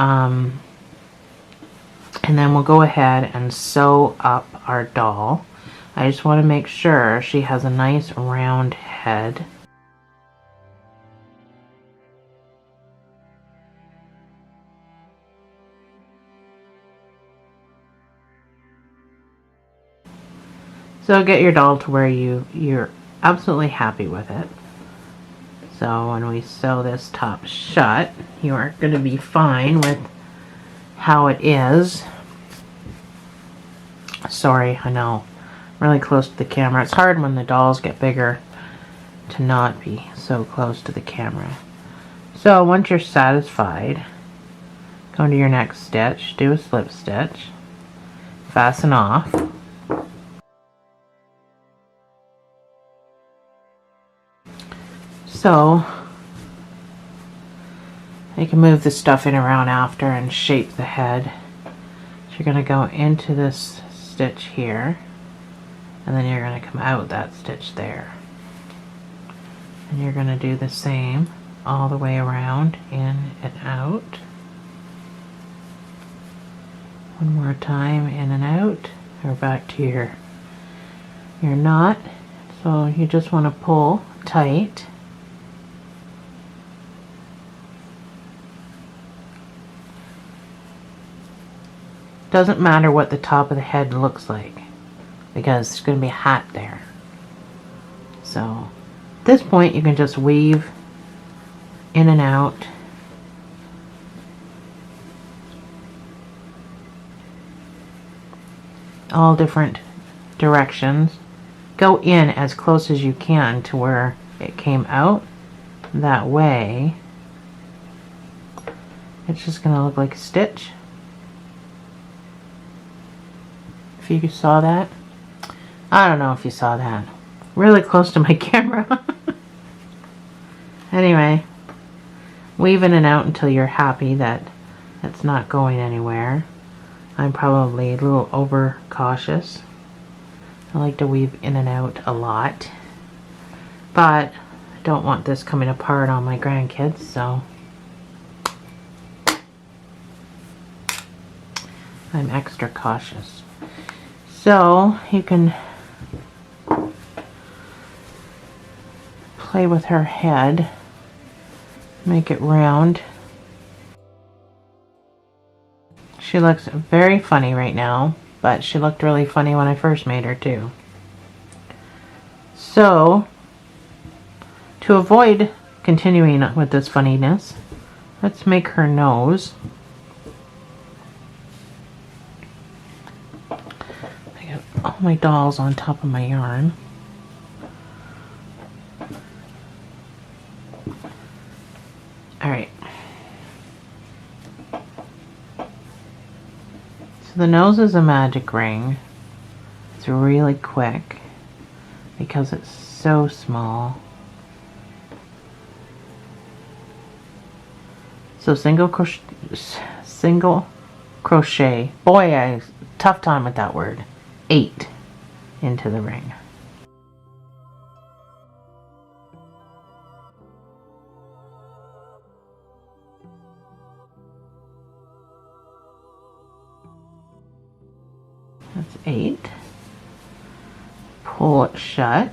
we'll go ahead and sew up our doll. I just want to make sure she has a nice round head. So get your doll to where you're absolutely happy with it. So when we sew this top shut, you are going to be fine with how it is. Sorry, I know, really close to the camera. It's hard when the dolls get bigger to not be so close to the camera. So once you're satisfied, go into your next stitch, do a slip stitch, fasten off. So you can move the stuffing around after and shape the head. So you're going to go into this stitch here, and then you're going to come out that stitch there. And you're going to do the same all the way around, in and out. One more time, in and out, or back to your knot. So you just want to pull tight. Doesn't matter what the top of the head looks like, because there's going to be a hat there. So at this point you can just weave in and out. All different directions. Go in as close as you can to where it came out. That way it's just going to look like a stitch. If you saw that. I don't know if you saw that. Really close to my camera. Anyway, weave in and out until you're happy that it's not going anywhere. I'm probably a little over cautious. I like to weave in and out a lot, but I don't want this coming apart on my grandkids, so I'm extra cautious. So you can play with her head, make it round. She looks very funny right now, but she looked really funny when I first made her too. So to avoid continuing with this funniness, let's make her nose. All my dolls on top of my yarn. Alright. So the nose is a magic ring. It's really quick because it's so small. So single crochet. Boy, I tough time with that word. 8 into the ring. That's 8. Pull it shut.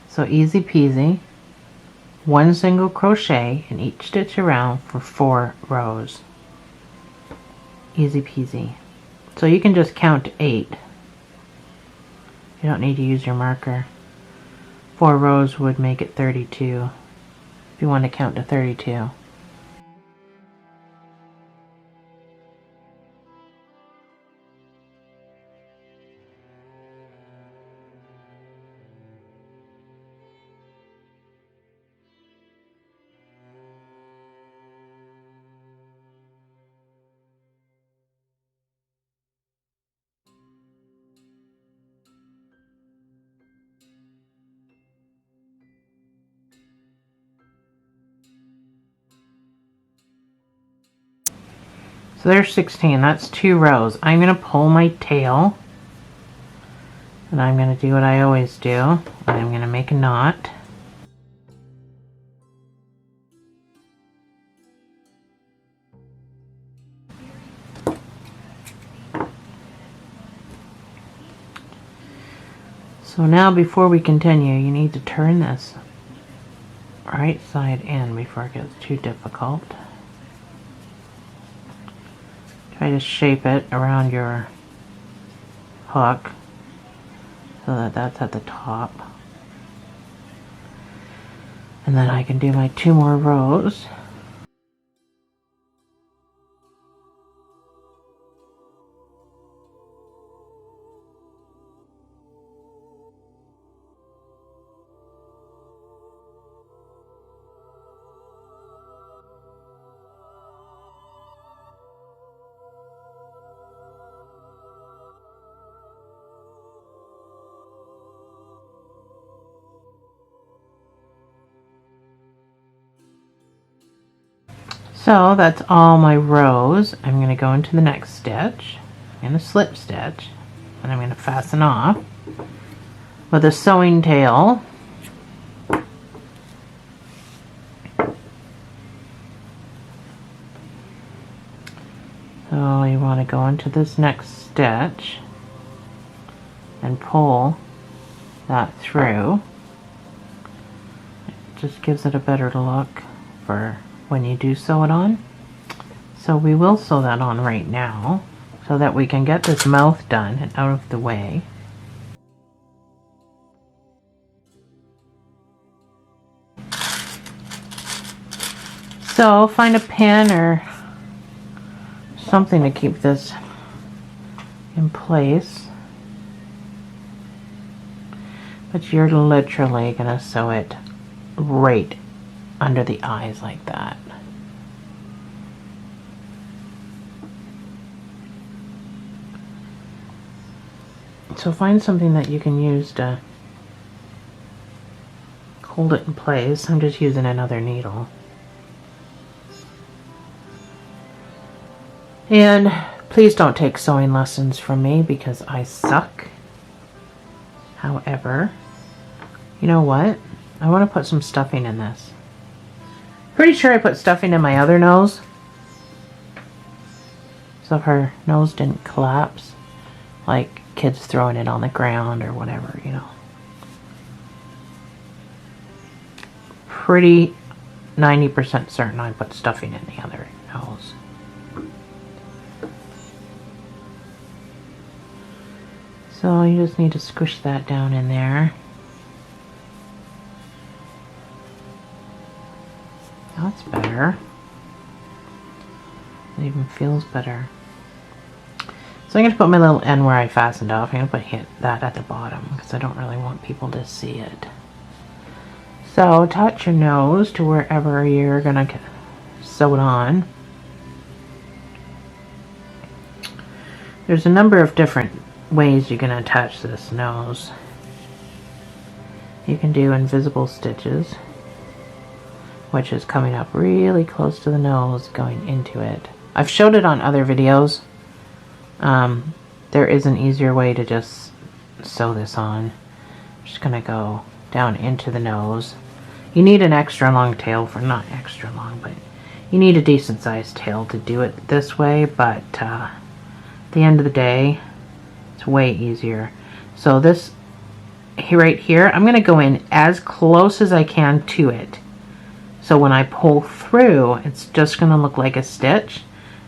So easy peasy. 1 single crochet in each stitch around for 4 rows. Easy peasy. So you can just count to 8. You don't need to use your marker. 4 rows would make it 32 if you want to count to 32. So there's 16. That's 2 rows. I'm going to pull my tail, and I'm going to do what I always do. I'm going to make a knot. So now before we continue, you need to turn this right side in before it gets too difficult. Try to shape it around your hook. so that that's at the top. And then I can do my 2 more rows. So that's all my rows. I'm going to go into the next stitch. I'm going to slip stitch, and I'm going to fasten off with a sewing tail. So you want to go into this next stitch and pull that through. It just gives it a better look for when you do sew it on. So we will sew that on right now so that we can get this mouth done and out of the way. So find a pin or something to keep this in place. But you're literally gonna sew it right under the eyes like that. So find something that you can use to hold it in place. I'm just using another needle. And please don't take sewing lessons from me because I suck. However, you know what? I want to put some stuffing in this. Pretty sure I put stuffing in my other nose, so her nose didn't collapse like kids throwing it on the ground or whatever, you know. Pretty 90% certain I put stuffing in the other nose. So you just need to squish that down in there. That's better. It even feels better. So I'm going to put my little end where I fastened off. I'm going to put that at the bottom because I don't really want people to see it. So touch your nose to wherever you're going to sew it on. There's a number of different ways you can attach this nose. You can do invisible stitches, which is coming up really close to the nose, going into it. I've showed it on other videos. There is an easier way to just sew this on. I'm just gonna go down into the nose. You need an extra long tail for, not extra long, but you need a decent sized tail to do it this way, but at the end of the day, it's way easier. So this right here, I'm gonna go in as close as I can to it. So when I pull through, it's just going to look like a stitch,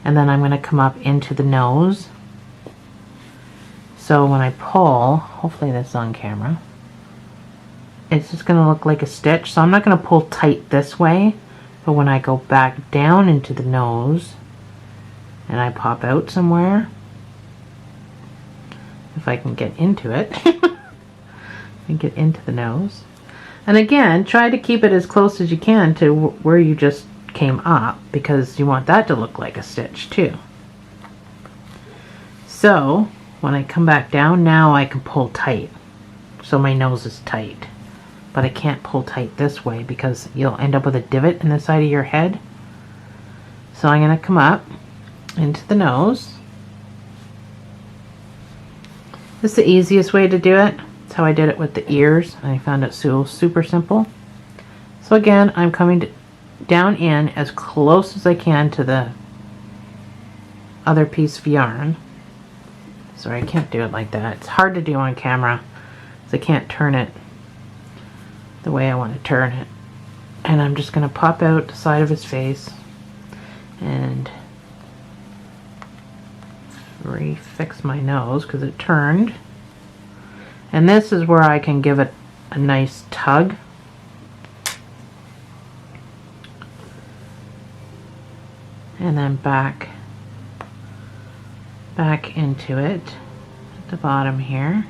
and then I'm going to come up into the nose. So when I pull, hopefully this is on camera, it's just going to look like a stitch. So I'm not going to pull tight this way, but when I go back down into the nose and I pop out somewhere, if I can get into it, and get into the nose. And again, try to keep it as close as you can to where you just came up, because you want that to look like a stitch too. So when I come back down, now I can pull tight. So my nose is tight. But I can't pull tight this way because you'll end up with a divot in the side of your head. So I'm going to come up into the nose. This is the easiest way to do it. That's how I did it with the ears. I found it so super simple. So again, I'm coming down in as close as I can to the other piece of yarn. Sorry, I can't do it like that. It's hard to do on camera because I can't turn it the way I want to turn it. And I'm just going to pop out the side of his face and refix my nose because it turned. And this is where I can give it a nice tug. And then back into it at the bottom here.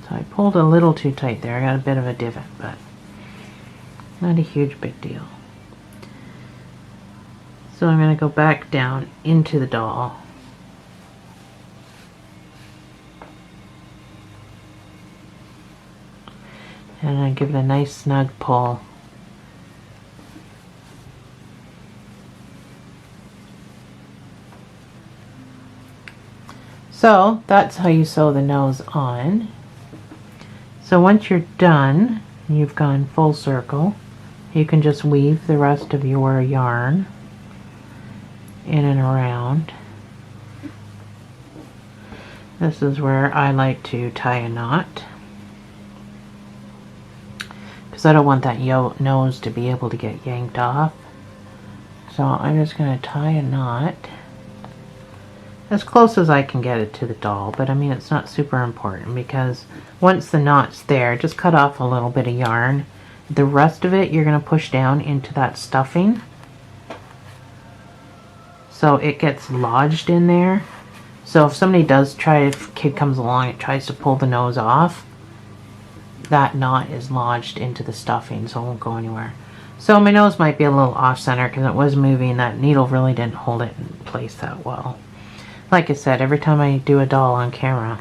So I pulled a little too tight there. I got a bit of a divot, but not a huge big deal. So I'm going to go back down into the doll. And I give it a nice snug pull. So that's how you sew the nose on. So once you're done, you've gone full circle, you can just weave the rest of your yarn in and around. This is where I like to tie a knot, because I don't want that nose to be able to get yanked off. So I'm just going to tie a knot as close as I can get it to the doll, but I mean it's not super important, because once the knot's there, just cut off a little bit of yarn. The rest of it you're going to push down into that stuffing so it gets lodged in there. So if somebody does try, if a kid comes along and tries to pull the nose off, that knot is lodged into the stuffing, so it won't go anywhere. So my nose might be a little off center because it was moving. That needle really didn't hold it in place that well. Like I said, every time I do a doll on camera,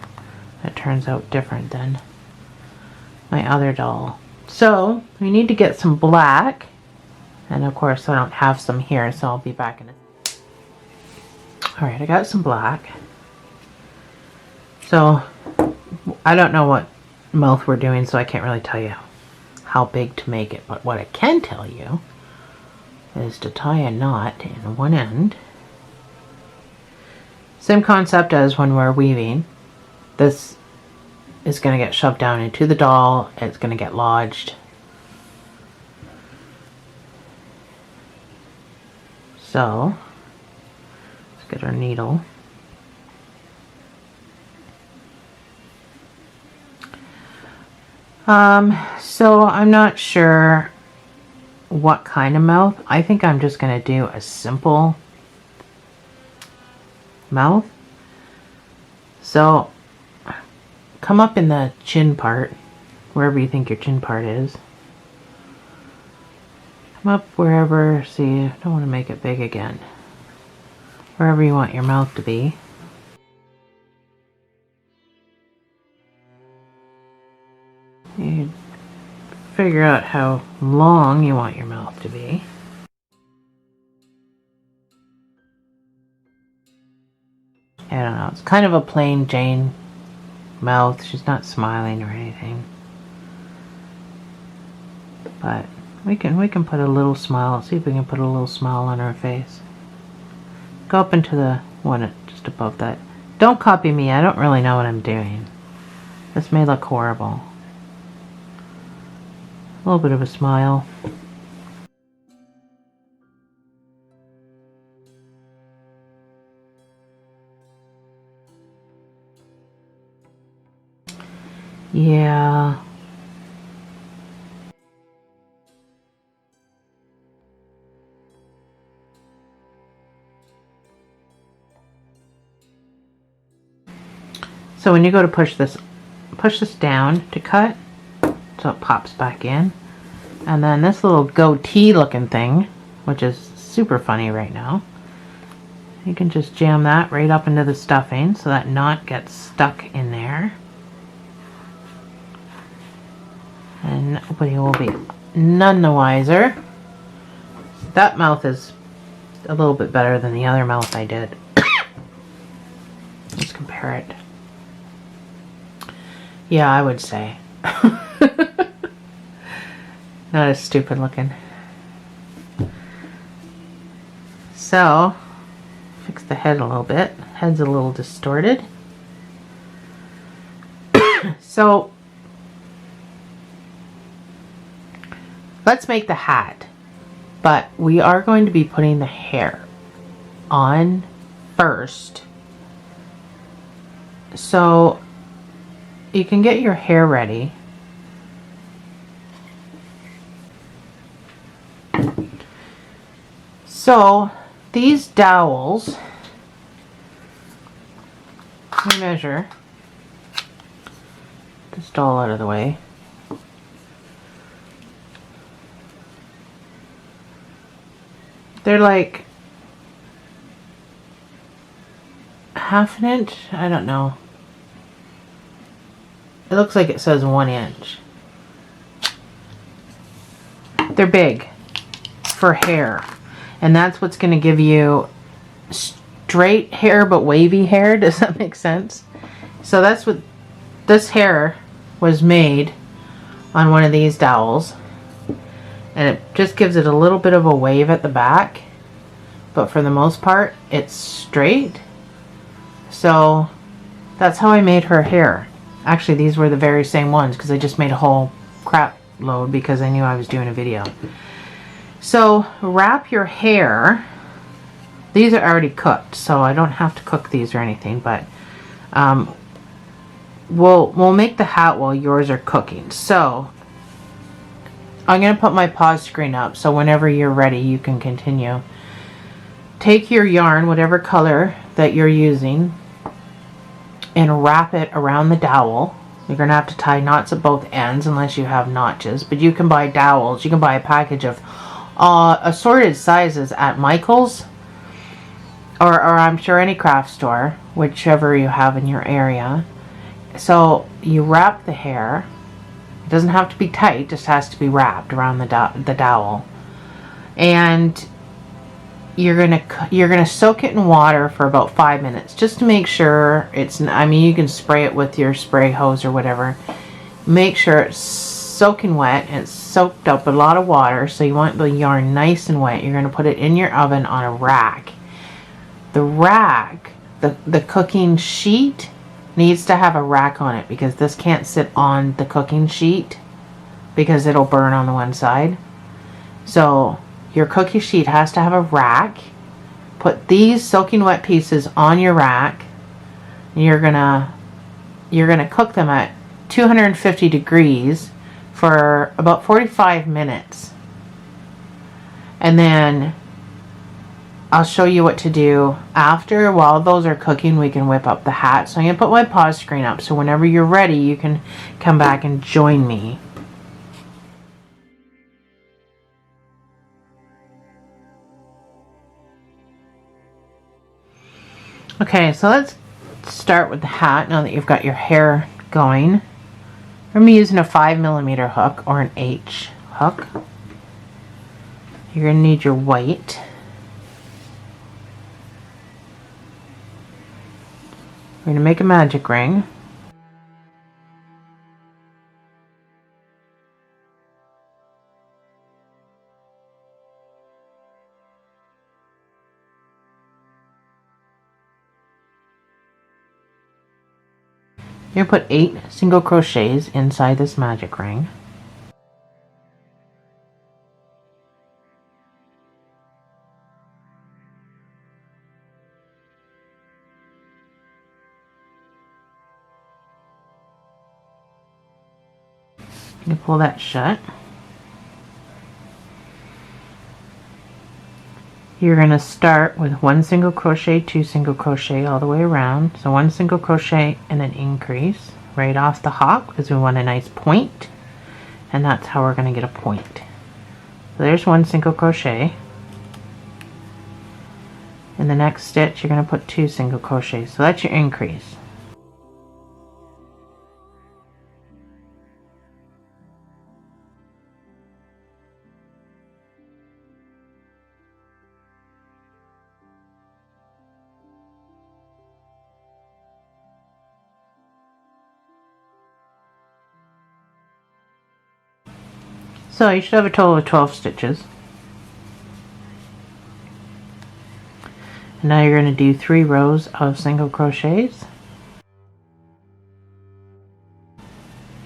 it turns out different than my other doll. So we need to get some black, and of course I don't have some here, so I'll be back in a... Alright, I got some black. So I don't know what mouth we're doing, so I can't really tell you how big to make it, but what I can tell you is to tie a knot in one end. Same concept as when we're weaving. This is going to get shoved down into the doll. It's going to get lodged. So let's get our needle. So I'm not sure what kind of mouth. I think I'm just going to do a simple mouth. So come up in the chin part, wherever you think your chin part is. Come up wherever, see, I don't want to make it big again. Wherever you want your mouth to be. You figure out how long you want your mouth to be. I don't know, it's kind of a plain Jane mouth. She's not smiling or anything. But we can put a little smile. See if we can put a little smile on her face. Go up into the one just above that. Don't copy me, I don't really know what I'm doing. This may look horrible. A little bit of a smile. Yeah. So when you go to push this down to cut, so it pops back in. And then this little goatee looking thing, which is super funny right now, you can just jam that right up into the stuffing so that knot gets stuck in there. And nobody will be none the wiser. That mouth is a little bit better than the other mouth I did. Let's compare it. Yeah, I would say. Not as stupid looking. So, fix the head a little bit. Head's a little distorted. So, let's make the hat. But we are going to be putting the hair on first so you can get your hair ready. So these dowels, let me measure this dowel out of the way. They're like half an inch, I don't know. It looks like it says 1 inch. They're big for hair. And that's what's going to give you straight hair but wavy hair. Does that make sense? So that's what this hair was made on one of these dowels. And it just gives it a little bit of a wave at the back. But for the most part, it's straight. So that's how I made her hair. Actually, these were the very same ones because I just made a whole crap load because I knew I was doing a video. So wrap your hair. These are already cooked, so I don't have to cook these or anything, but we'll make the hat while yours are cooking. So I'm going to put my pause screen up so whenever you're ready you can continue. Take your yarn, whatever color that you're using, and wrap it around the dowel. You're going to have to tie knots at both ends unless you have notches, but you can buy dowels. You can buy a package of assorted sizes at Michael's or I'm sure any craft store, whichever you have in your area. So you wrap the hair. It doesn't have to be tight, it just has to be wrapped around the dowel. And you're gonna soak it in water for about 5 minutes just to make sure it's, I mean, you can spray it with your spray hose or whatever. Make sure it's soaking wet and it's soaked up a lot of water, so you want the yarn nice and wet. You're going to put it in your oven on a rack. The rack, the cooking sheet needs to have a rack on it because this can't sit on the cooking sheet because it'll burn on the one side. So your cookie sheet has to have a rack. Put these soaking wet pieces on your rack. You're gonna cook them at 250 degrees for about 45 minutes. And then I'll show you what to do after. While those are cooking, we can whip up the hat. So I'm going to put my pause screen up so whenever you're ready, you can come back and join me. Okay, so let's start with the hat now that you've got your hair going. I'm using a 5mm hook or an H hook. You're going to need your white. We're going to make a magic ring. You're going to put 8 single crochets inside this magic ring. You pull that shut. You're going to start with 1 single crochet, 2 single crochet all the way around. So 1 single crochet and then increase right off the hop because we want a nice point, and that's how we're going to get a point. So there's 1 single crochet. In the next stitch you're going to put 2 single crochets, so that's your increase. So you should have a total of 12 stitches. And now you're going to do 3 rows of single crochets.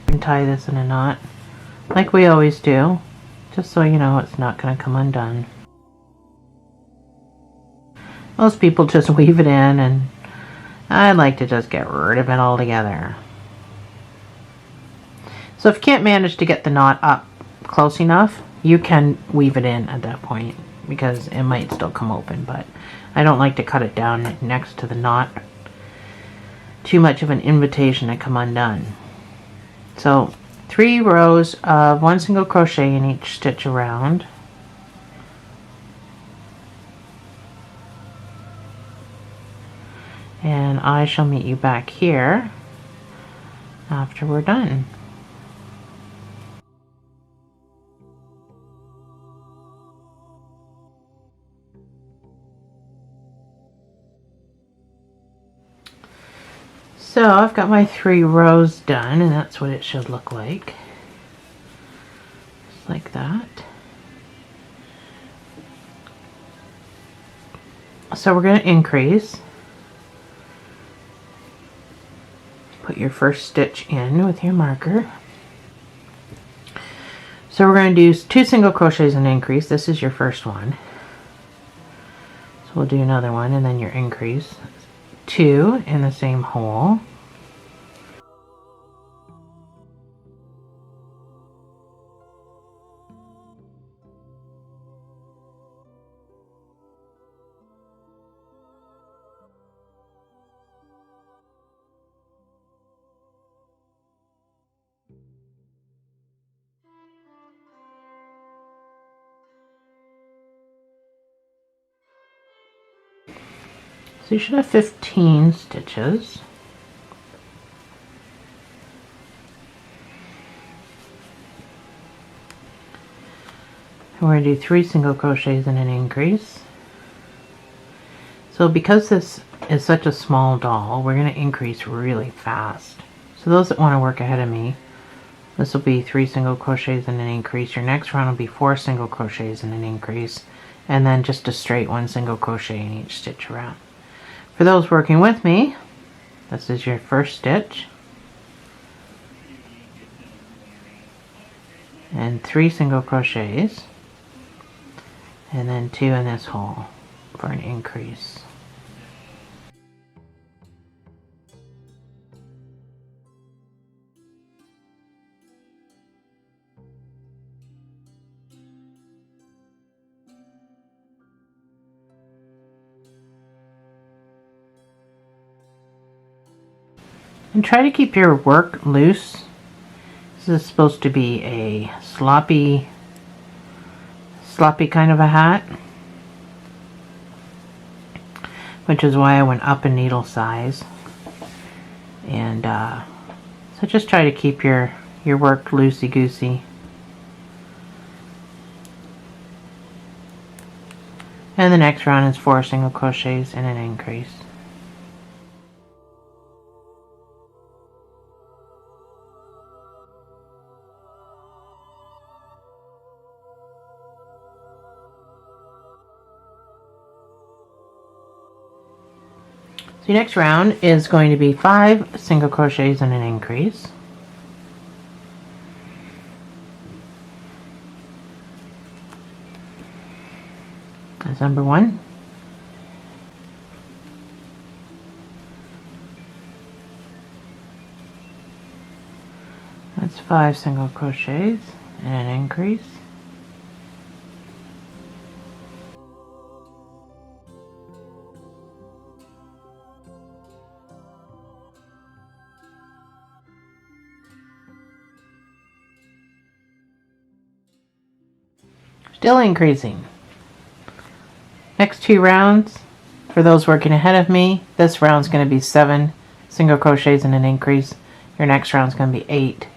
And tie this in a knot like we always do, just so you know it's not going to come undone. Most people just weave it in, and I like to just get rid of it altogether. So if you can't manage to get the knot up close enough, you can weave it in at that point, because it might still come open, but I don't like to cut it down next to the knot. Too much of an invitation to come undone. So 3 rows of 1 single crochet in each stitch around. And I shall meet you back here after we're done. So I've got my 3 rows done, and that's what it should look like. Just like that. So we're going to increase. Put your first stitch in with your marker. So we're going to do 2 single crochets and increase. This is your first one. So we'll do another one and then your increase. 2 in the same hole. So you should have 15 stitches. And we're going to do 3 single crochets and an increase. So because this is such a small doll, we're going to increase really fast. So those that want to work ahead of me, this will be 3 single crochets and an increase. Your next round will be 4 single crochets and an increase, and then just a straight 1 single crochet in each stitch around. For those working with me, this is your first stitch, and 3 single crochets, and then 2 in this hole for an increase. And try to keep your work loose. This is supposed to be a sloppy kind of a hat, which is why I went up in needle size. And so just try to keep your work loosey-goosey. And the next round is 4 single crochets and an increase. So your next round is going to be 5 single crochets and an increase. That's number 1. That's 5 single crochets and an increase. Still increasing. Next 2 rounds, for those working ahead of me, this round's going to be 7 single crochets and an increase. Your next round's going to be 8.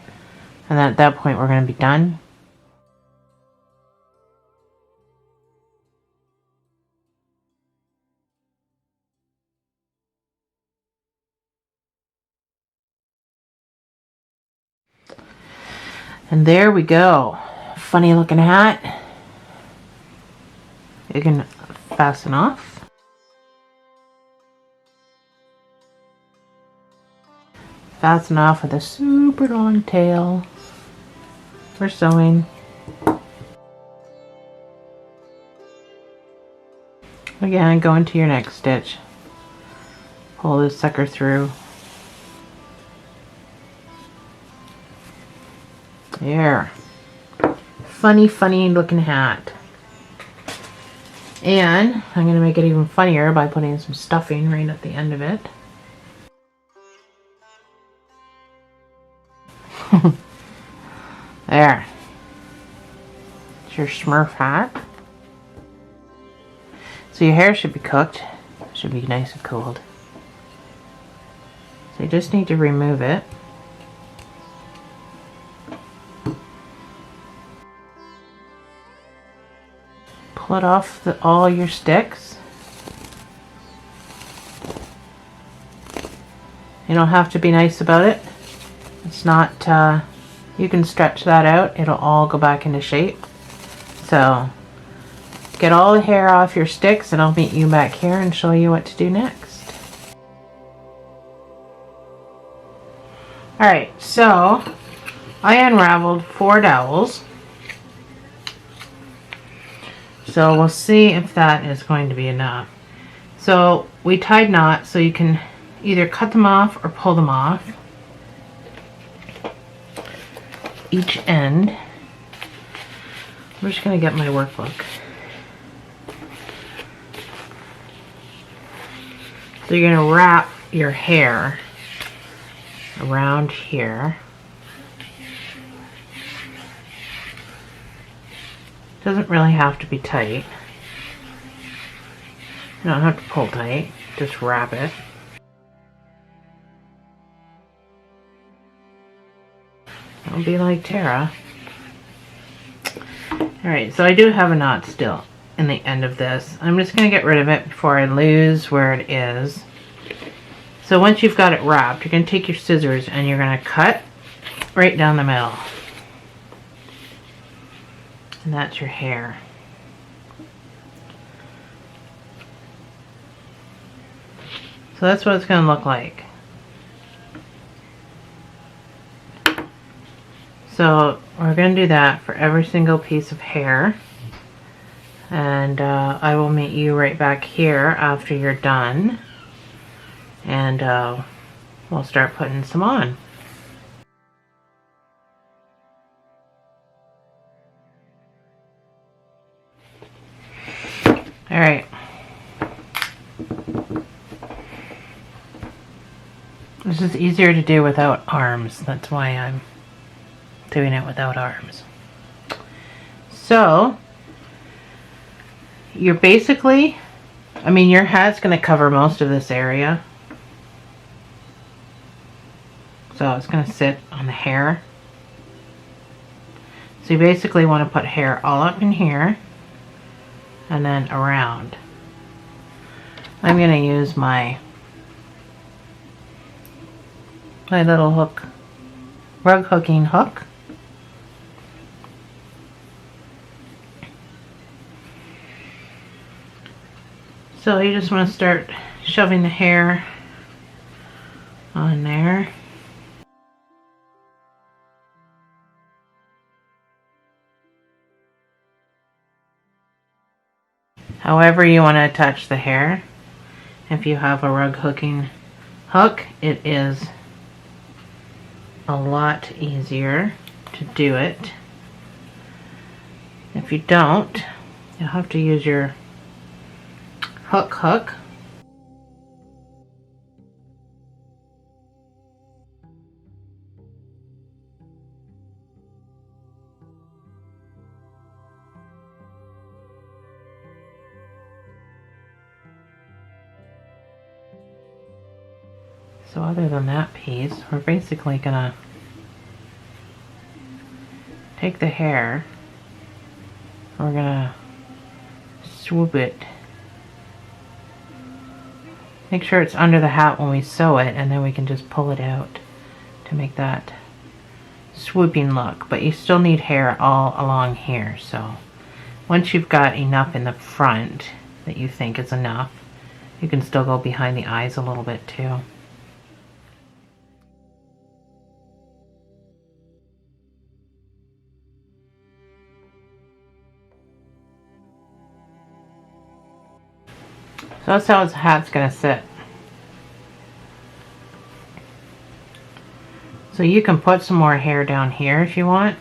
And then at that point we're going to be done. And there we go. Funny looking hat. You can fasten off. Fasten off with a super long tail for sewing. Again, go into your next stitch. Pull this sucker through. There. Funny, funny looking hat. And I'm going to make it even funnier by putting some stuffing right at the end of it. There. It's your Smurf hat. So your hair should be cooked. Should be nice and cold. So you just need to remove it. Pull it off all your sticks. You don't have to be nice about it. It's not, you can stretch that out. It'll all go back into shape. So get all the hair off your sticks and I'll meet you back here and show you what to do next. Alright, so I unraveled 4 dowels. So we'll see if that is going to be enough. So we tied knots so you can either cut them off or pull them off. Each end. I'm just going to get my workbook. So you're going to wrap your hair around here. Doesn't really have to be tight. You don't have to pull tight, just wrap it. Don't be like Tara. Alright, so I do have a knot still in the end of this. I'm just going to get rid of it before I lose where it is. So once you've got it wrapped, you're going to take your scissors and you're going to cut right down the middle. And that's your hair. So that's what it's going to look like. So we're going to do that for every single piece of hair. And I will meet you right back here after you're done. And we'll start putting some on. Alright. This is easier to do without arms. That's why I'm doing it without arms. So, you're basically, I mean, your hat's going to cover most of this area. So it's going to sit on the hair. So you basically want to put hair all up in here and then around. I'm going to use my little hook, rug hooking hook. So you just want to start shoving the hair on there. However you want to attach the hair. If you have a rug hooking hook, it is a lot easier to do it. If you don't, you'll have to use your hook. So other than that piece, we're basically gonna take the hair, we're gonna swoop it. Make sure it's under the hat when we sew it, and then we can just pull it out to make that swooping look. But you still need hair all along here, so once you've got enough in the front that you think is enough, you can still go behind the eyes a little bit too. So that's how his hat's gonna sit. So you can put some more hair down here if you want,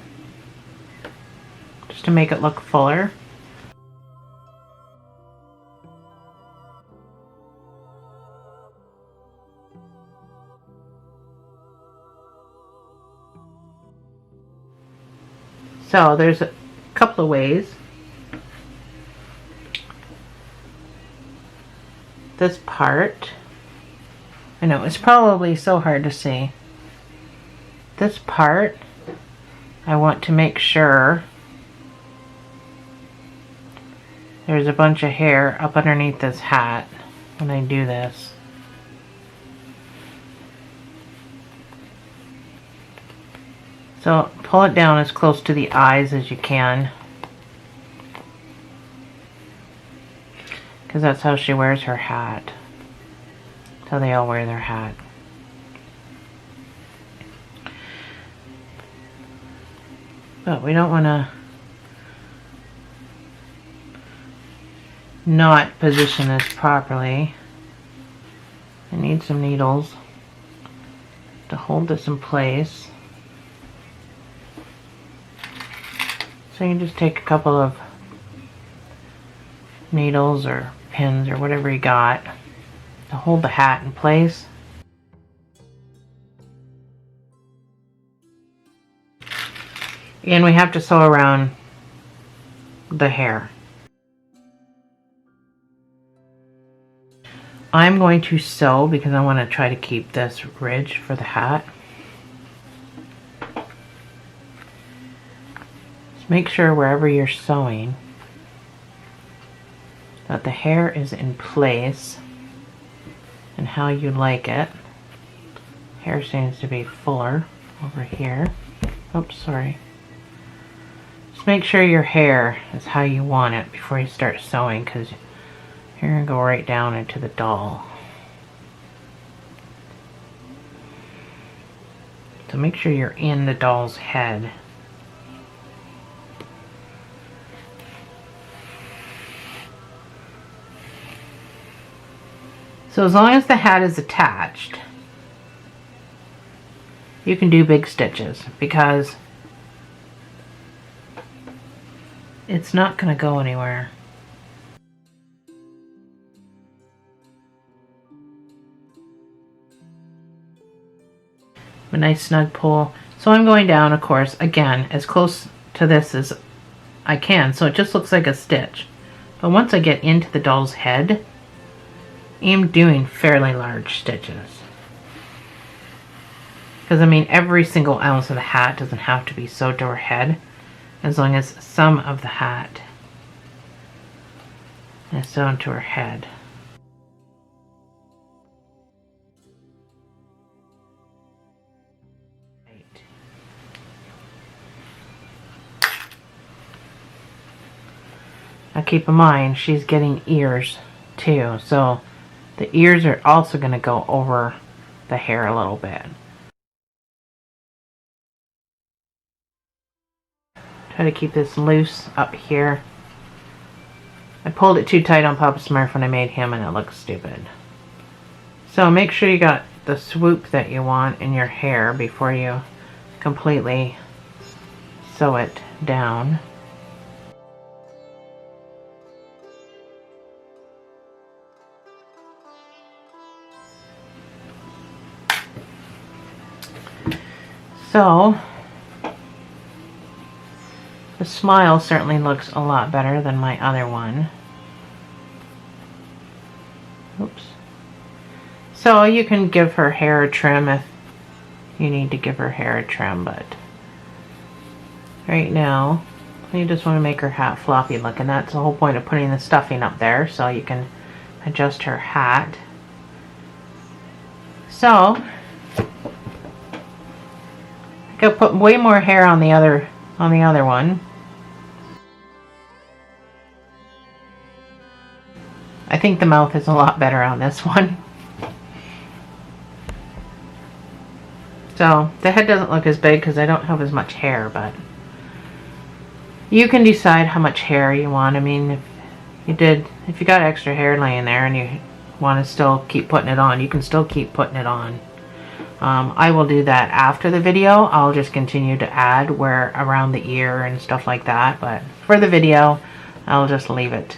just to make it look fuller. So there's a couple of ways. This part, I know it's probably so hard to see. This part, I want to make sure there's a bunch of hair up underneath this hat when I do this. So pull it down as close to the eyes as you can, because that's how she wears her hat. That's how they all wear their hat. But we don't want to not position this properly. I need some needles to hold this in place. So you can just take a couple of needles or pins or whatever you got to hold the hat in place. And we have to sew around the hair. I'm going to sew because I want to try to keep this ridge for the hat. Just make sure wherever you're sewing that the hair is in place and how you like it. Hair seems to be fuller over here. Oops, sorry. Just make sure your hair is how you want it before you start sewing, because you're going to go right down into the doll. So make sure you're in the doll's head. So as long as the hat is attached, you can do big stitches because it's not going to go anywhere. A nice snug pull. So I'm going down, of course, again, as close to this as I can, so it just looks like a stitch. But once I get into the doll's head, I'm doing fairly large stitches. Because I mean, every single ounce of the hat doesn't have to be sewed to her head, as long as some of the hat is sewn to her head. Now keep in mind, she's getting ears too, so the ears are also going to go over the hair a little bit. Try to keep this loose up here. I pulled it too tight on Papa Smurf when I made him and it looks stupid. So make sure you got the swoop that you want in your hair before you completely sew it down. So the smile certainly looks a lot better than my other one. Oops. So you can give her hair a trim if you need to give her hair a trim, but right now you just want to make her hat floppy looking. That's the whole point of putting the stuffing up there, so you can adjust her hat. So I could put way more hair on the other one. I think the mouth is a lot better on this one. So the head doesn't look as big because I don't have as much hair, but you can decide how much hair you want. I mean, if if you got extra hair laying there and you want to still keep putting it on, you can still keep putting it on. I will do that after the video. I'll just continue to add where around the ear and stuff like that, but for the video I'll just leave it